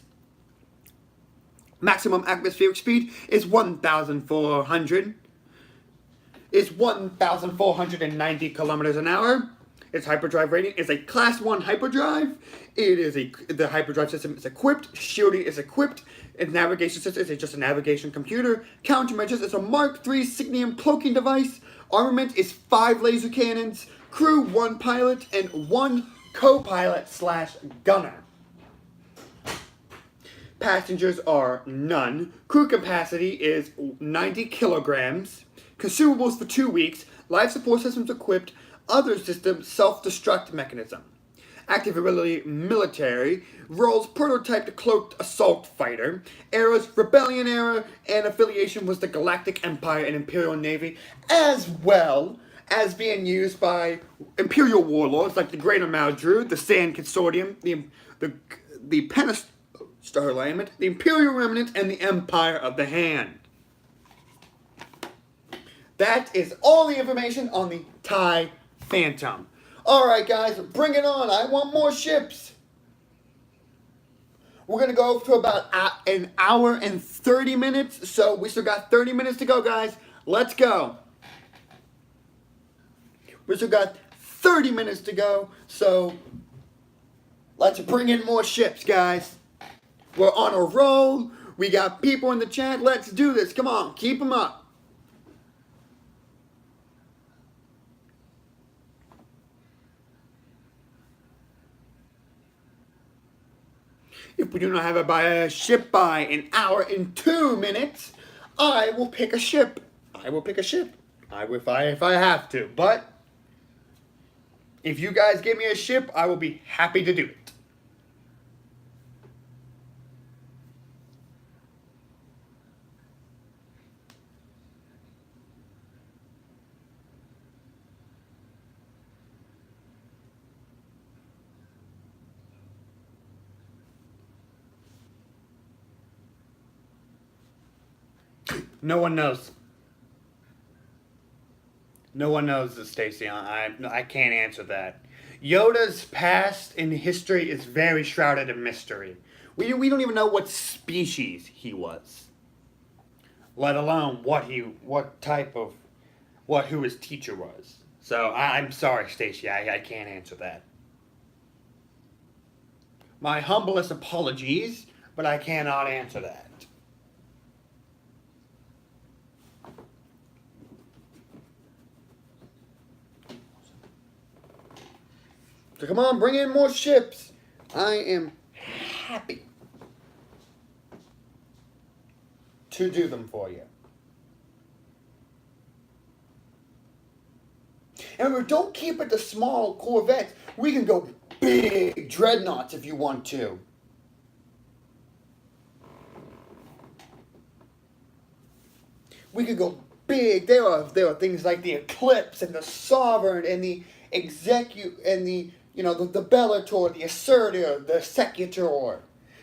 Maximum atmospheric speed is 1,490 kilometers an hour. Its hyperdrive rating is a Class 1 hyperdrive. The hyperdrive system is equipped. Shielding is equipped. Its navigation system is just a navigation computer. Countermeasures is a Mark III Signium cloaking device. Armament is 5 laser cannons. Crew 1 pilot and 1 co-pilot/gunner. Passengers are none. Crew capacity is 90 kilograms. Consumables for 2 weeks. Life support systems equipped. Other system self-destruct mechanism. Active ability military. Roles prototyped cloaked assault fighter. Eras Rebellion era, and affiliation was the Galactic Empire and Imperial Navy, as well as being used by Imperial warlords like the Greater Maldru, the Sand Consortium, the Pentastar Lament, the Imperial Remnant, and the Empire of the Hand. That is all the information on the TIE Phantom. Alright guys, bring it on. I want more ships. We're going to go to about an hour and 30 minutes. So we still got 30 minutes to go, guys. Let's go. We still got 30 minutes to go. So let's bring in more ships, guys. We're on a roll. We got people in the chat. Let's do this. Come on, keep them up. If we do not have a ship by an hour and 2 minutes, I will pick a ship. If I have to. But if you guys give me a ship, I will be happy to do it. No one knows. No one knows this, Stacy. I can't answer that. Yoda's past in history is very shrouded in mystery. We don't even know what species he was, let alone who his teacher was. So I'm sorry, Stacy. I can't answer that. My humblest apologies, but I cannot answer that. So come on, bring in more ships. I am happy to do them for you. And remember, don't keep it to small corvettes. We can go big dreadnoughts if you want to. We could go big. There are things like the Eclipse and the Sovereign and the the Bellator, the Assertor, the Secutor.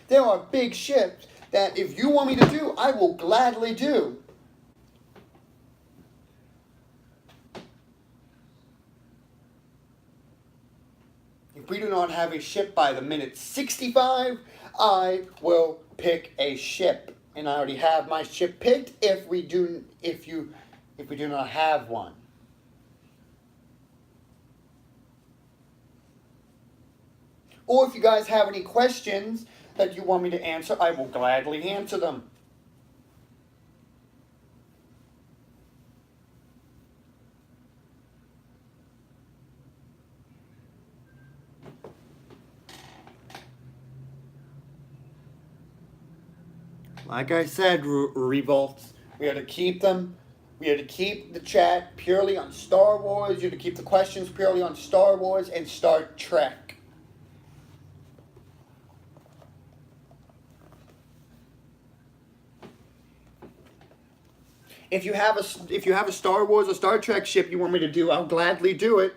There are big ships that if you want me to do, I will gladly do. If we do not have a ship by the minute 65, I will pick a ship. And I already have my ship picked if we do not have one. Or if you guys have any questions that you want me to answer, I will gladly answer them. Like I said, Revolts, we had to keep them. We had to keep the chat purely on Star Wars. You had to keep the questions purely on Star Wars and Star Trek. If you have a Star Wars or Star Trek ship you want me to do, I'll gladly do it.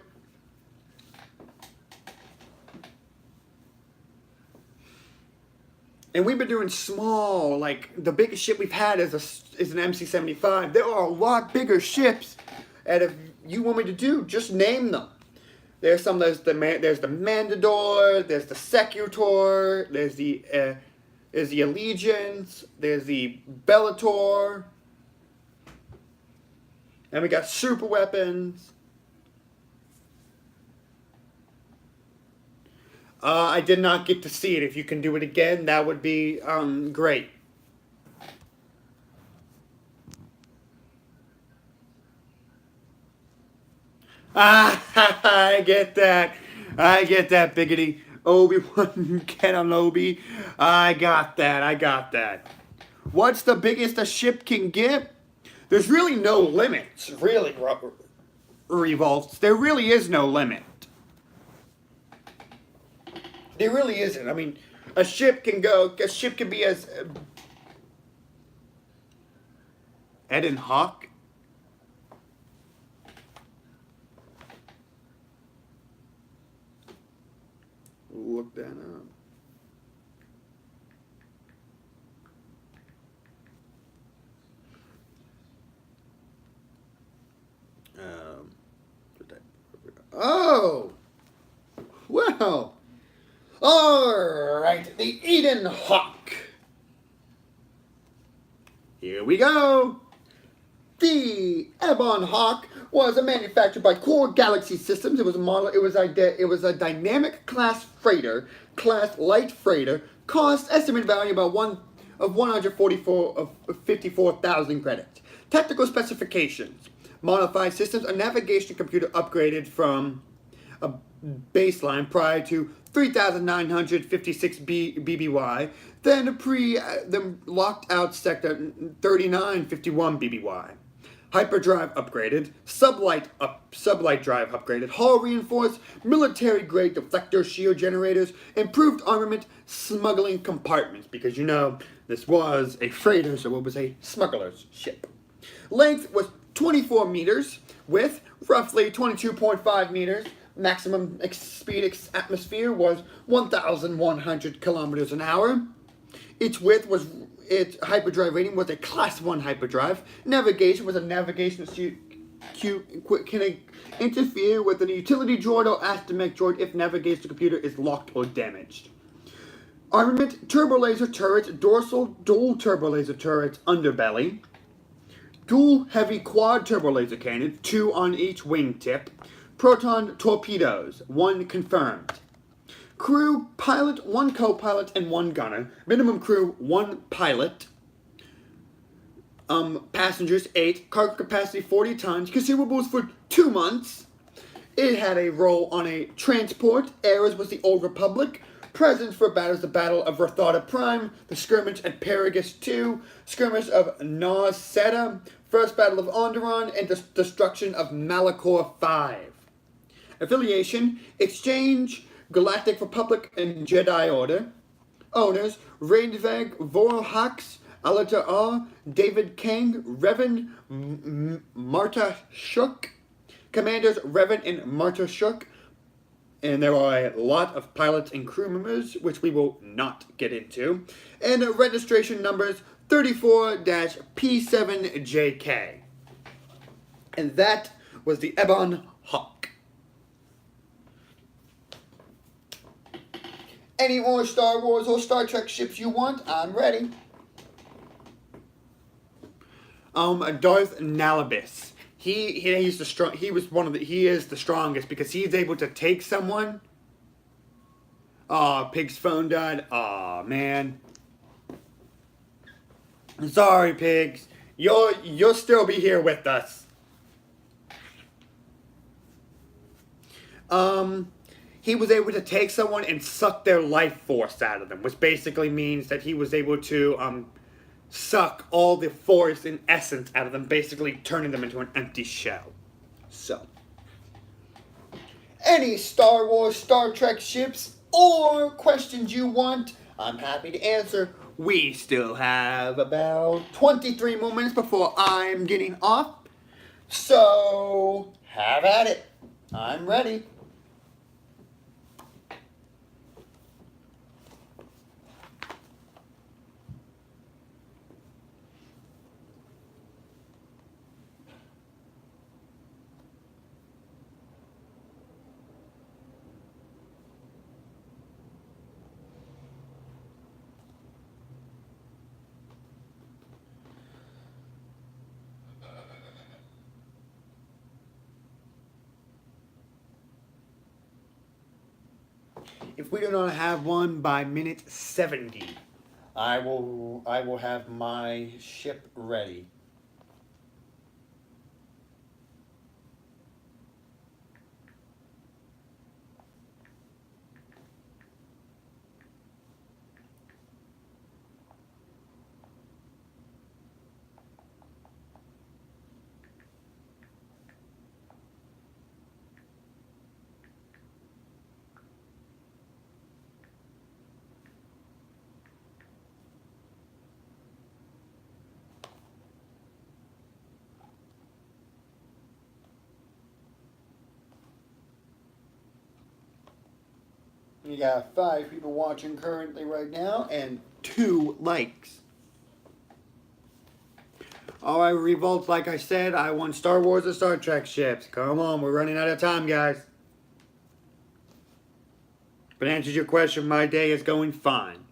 And we've been doing small, like the biggest ship we've had is an MC-75. There are a lot bigger ships, and if you want me to do, just name them. There's the Mandador, there's the Secutor, there's the Allegiance, there's the Bellator, and we got super weapons. I did not get to see it. If you can do it again, that would be great. I get that. I get that, Biggity. Obi-Wan Kenobi. I got that. What's the biggest a ship can get? There's really no limits, really, Revolts. There really is no limit. There really isn't. I mean, a ship can be as... Eden Hawk? Look that up. Oh! Well... Alright, the Eden Hawk. Here we go. The Ebon Hawk was manufactured by Core Galaxy Systems. It was a dynamic class freighter, class light freighter, cost estimated value about 154,000 credits. Technical specifications. Modified systems, a navigation computer upgraded from a baseline prior to 3,956 BBY, then the locked out sector 3951 BBY. Hyperdrive upgraded, sublight drive upgraded, hull reinforced, military grade deflector shield generators, improved armament, smuggling compartments, because you know this was a freighter, so it was a smuggler's ship. Length was 24 meters, width roughly 22.5 meters. Maximum speed atmosphere was 1,100 kilometers an hour. Its width was its hyperdrive rating was a Class 1 hyperdrive. Navigation was a navigation can interfere with an utility droid or astromech droid if navigation computer is locked or damaged. Armament, turbo laser turrets, dorsal, dual turbo laser turrets, underbelly. Dual heavy quad turbo laser cannon, 2 on each wingtip. Proton torpedoes, 1 confirmed. Crew, pilot, 1 co-pilot, and 1 gunner. Minimum crew, 1 pilot. Passengers, 8. Cargo capacity, 40 tons. Consumables for 2 months. It had a role on a transport. Eras was the Old Republic. Presence for battles: the Battle of Ratharda Prime, the skirmish at Paragus II, skirmish of Nar Seta, first Battle of Onderon, and the destruction of Malachor V. Affiliation: Exchange, Galactic Republic, and Jedi Order. Owners: Raidveg, Vorhax, Alata R, David Kang, Revan, Marta Shook. Commanders: Revan and Marta Shook. And there are a lot of pilots and crew members, which we will not get into. And registration numbers 34-P7JK. And that was the Ebon Hawk. Any more Star Wars or Star Trek ships you want? I'm ready. Darth Nalibus. He's the strong. He is the strongest because he's able to take someone. Aw, Pig's phone died. Aw, man. Sorry, Pigs. You'll still be here with us. He was able to take someone and suck their life force out of them, which basically means that he was able to suck all the force and essence out of them, basically turning them into an empty shell. So, any Star Wars, Star Trek ships, or questions you want, I'm happy to answer. We still have about 23 more minutes before I'm getting off. So, have at it. I'm ready. If we do not have one by minute 70, I will have my ship ready. You got 5 people watching currently right now and 2 likes. Alright, Revolt, like I said, I want Star Wars or Star Trek ships. Come on, we're running out of time, guys. But answers your question, my day is going fine.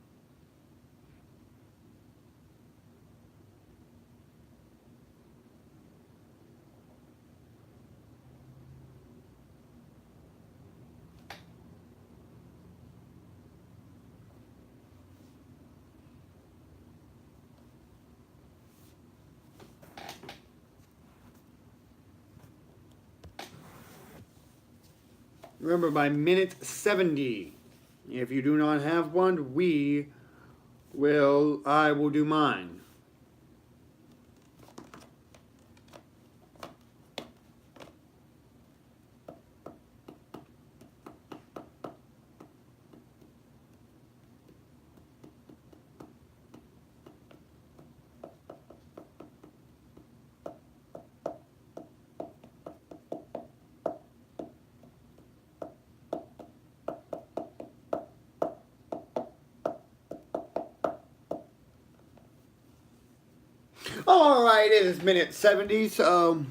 Remember, by minute 70, if you do not have one, I will do mine. Alright, it is minute 70, so...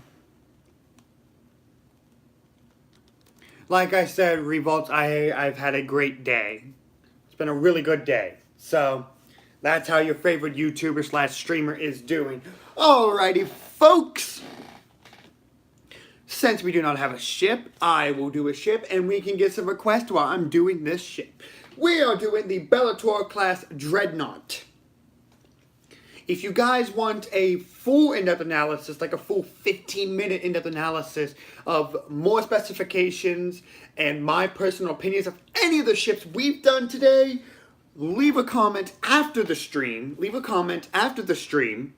Like I said, Revolts, I've had a great day. It's been a really good day. So, that's how your favorite YouTuber slash streamer is doing. Alrighty, folks. Since we do not have a ship, I will do a ship, and we can get some requests while I'm doing this ship. We are doing the Bellator class Dreadnought. If you guys want a full in-depth analysis, like a full 15-minute in-depth analysis of more specifications and my personal opinions of any of the ships we've done today, leave a comment after the stream. Leave a comment after the stream,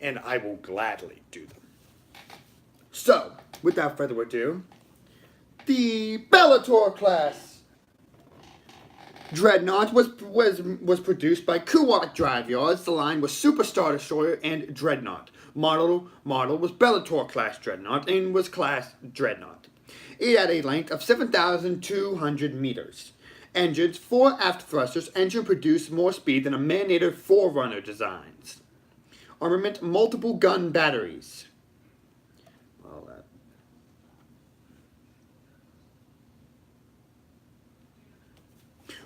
and I will gladly do them. So, without further ado, the Bellator class Dreadnought was produced by Kuwait Drive Yards. The line was Superstar Destroyer and Dreadnought. Model was Bellator class Dreadnought and was class Dreadnought. It had a length of 7,200 meters. Engines, 4 aft thrusters. Engine produced more speed than a man-native Forerunner designs. Armament, multiple gun batteries.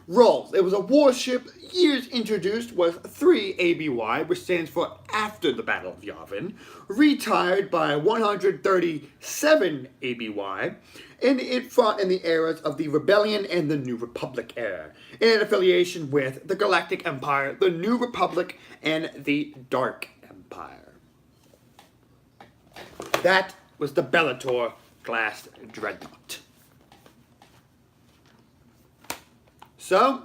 Roles. It was a warship. Years introduced was 3 ABY, which stands for After the Battle of Yavin. Retired by 137 ABY. And it fought in the eras of the Rebellion and the New Republic era. It had affiliation with the Galactic Empire, the New Republic, and the Dark Empire. That was the Bellator class Dreadnought. So,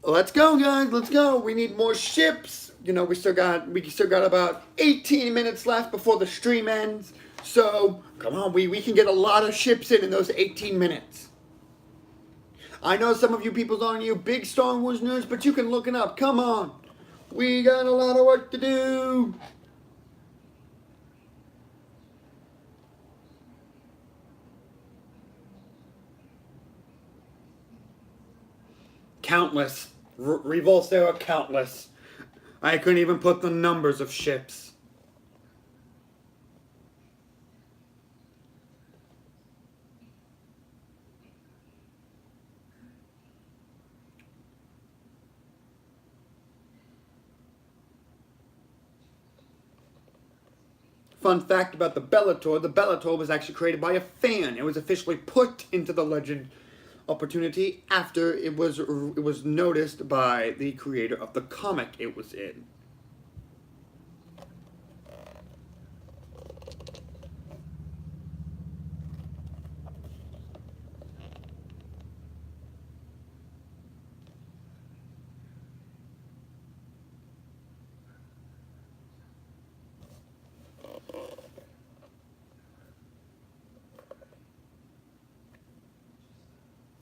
let's go, guys. Let's go. We need more ships. You know, we still got about 18 minutes left before the stream ends. So, come on, we can get a lot of ships in those 18 minutes. I know some of you people aren't you big Star Wars nerds, but you can look it up. Come on. We got a lot of work to do. Countless. Revolts, there are countless. I couldn't even put the numbers of ships. Fun fact about the Bellator was actually created by a fan. It was officially put into the Legend Opportunity after it was noticed by the creator of the comic it was in.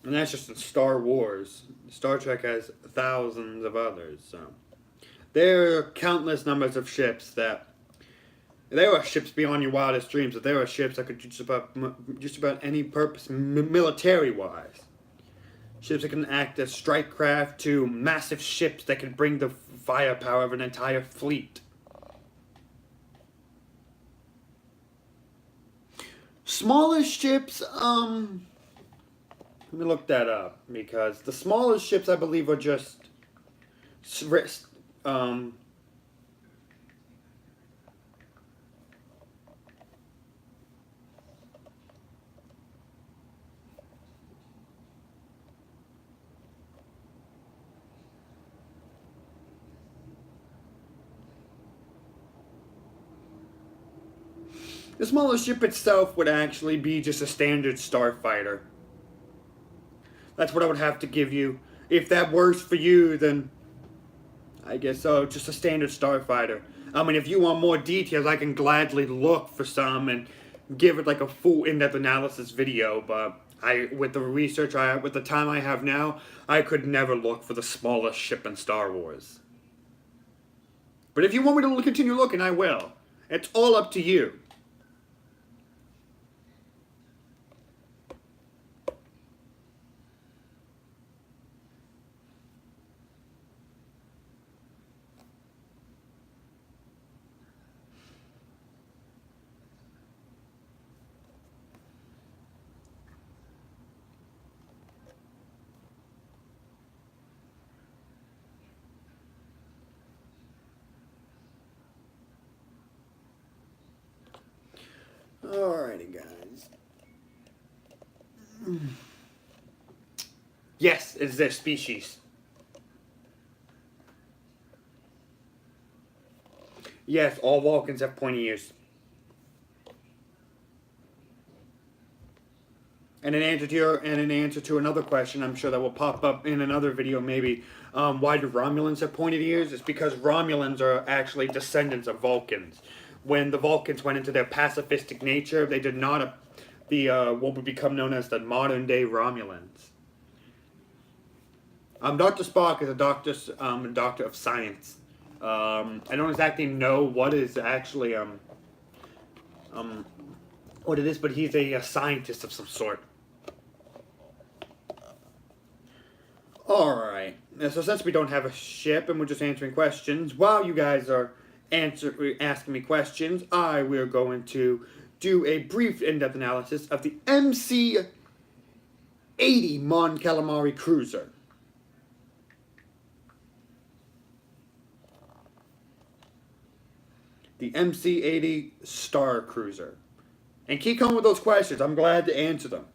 And that's just in Star Wars. Star Trek has thousands of others, so. There are countless numbers of ships that... There are ships beyond your wildest dreams, but there are ships that could do just about any purpose, military-wise. Ships that can act as strike craft to massive ships that can bring the firepower of an entire fleet. Smallest ships, let me look that up, because the smallest ships, I believe, are just the smallest ship itself would actually be just a standard starfighter. That's what I would have to give you. If that works for you, then I guess so. Just a standard starfighter. I mean, if you want more details, I can gladly look for some and give it like a full in-depth analysis video. But with the research with the time I have now, I could never look for the smallest ship in Star Wars. But if you want me to continue looking, I will. It's all up to you. Alrighty, guys. Yes, it's their species. Yes, all Vulcans have pointy ears. And an answer to another question, I'm sure that will pop up in another video maybe. Why do Romulans have pointed ears? It's because Romulans are actually descendants of Vulcans. When the Vulcans went into their pacifistic nature, they did not what would become known as the modern day Romulans. Dr. Spock is a doctor of science. I don't exactly know what is actually what it is, but he's a scientist of some sort. Alright, so since we don't have a ship and we're just answering questions, while you guys are asking me questions, we're going to do a brief in-depth analysis of the MC-80 Mon Calamari cruiser. The MC-80 Star Cruiser. And keep coming with those questions. I'm glad to answer them.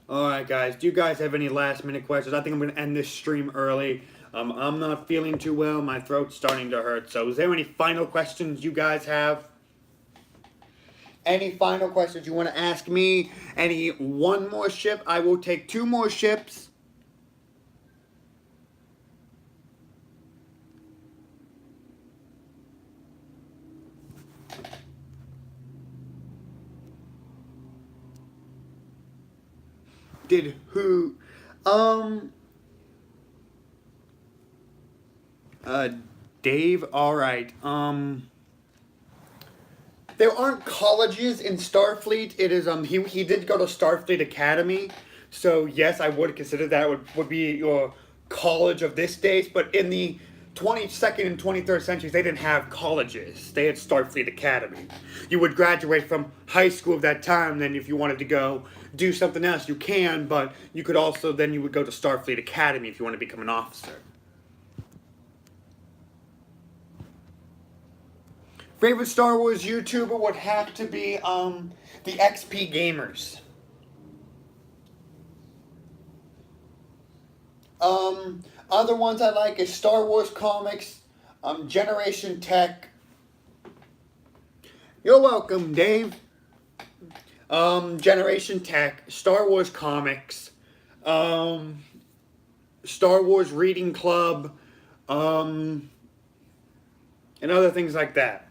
Alright guys, do you guys have any last minute questions? I think I'm going to end this stream early. I'm not feeling too well. My throat's starting to hurt. So is there any final questions you guys have? Any final questions you want to ask me? Any one more ship? I will take 2 more ships. Did who? Dave. All right. There aren't colleges in Starfleet. It is he did go to Starfleet Academy, so yes, I would consider that would be your college of this days. But in the 22nd and 23rd centuries, they didn't have colleges. They had Starfleet Academy. You would graduate from high school of that time. Then, if you wanted to go do something else, you can. But you could also you would go to Starfleet Academy if you want to become an officer. Favorite Star Wars YouTuber would have to be the XP Gamers. Other ones I like is Star Wars Comics, Generation Tech. You're welcome, Dave. Generation Tech, Star Wars Comics, Star Wars Reading Club, and other things like that.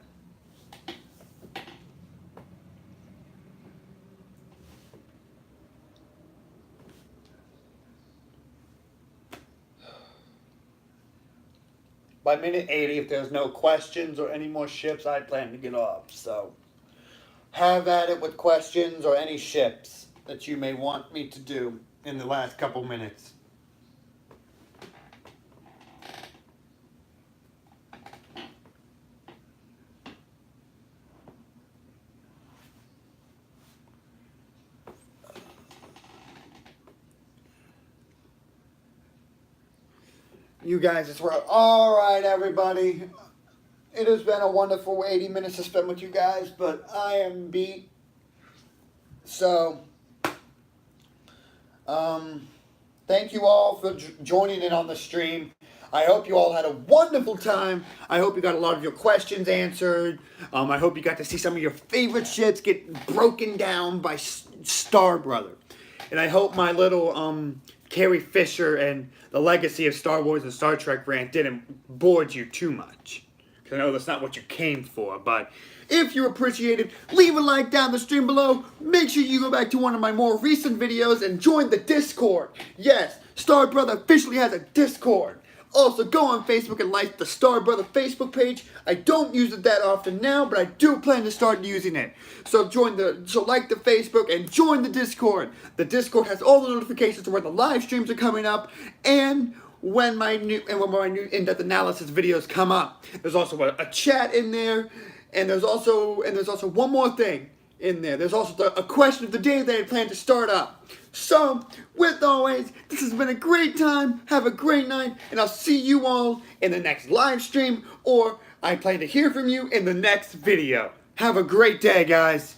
By minute 80, if there's no questions or any more ships, I plan to get off. So, have at it with questions or any ships that you may want me to do in the last couple minutes. You guys as well. Alright, everybody. It has been a wonderful 80 minutes to spend with you guys, but I am beat. So, thank you all for joining in on the stream. I hope you all had a wonderful time. I hope you got a lot of your questions answered. I hope you got to see some of your favorite ships get broken down by Star Brother. And I hope my little Carrie Fisher and the legacy of Star Wars and Star Trek rant didn't bore you too much. Because I know that's not what you came for. But if you appreciate it, leave a like down the stream below. Make sure you go back to one of my more recent videos and join the Discord. Yes, Star Brother officially has a Discord. Also, go on Facebook and like the Star Brother Facebook page. I don't use it that often now, but I do plan to start using it. So like the Facebook and join the Discord. The Discord has all the notifications of when the live streams are coming up and when my new in-depth analysis videos come up. There's also a chat in there, and there's also one more thing. in there. There's also a question of the day that I plan to start up. So, with always, this has been a great time. Have a great night, and I'll see you all in the next live stream, or I plan to hear from you in the next video. Have a great day, guys.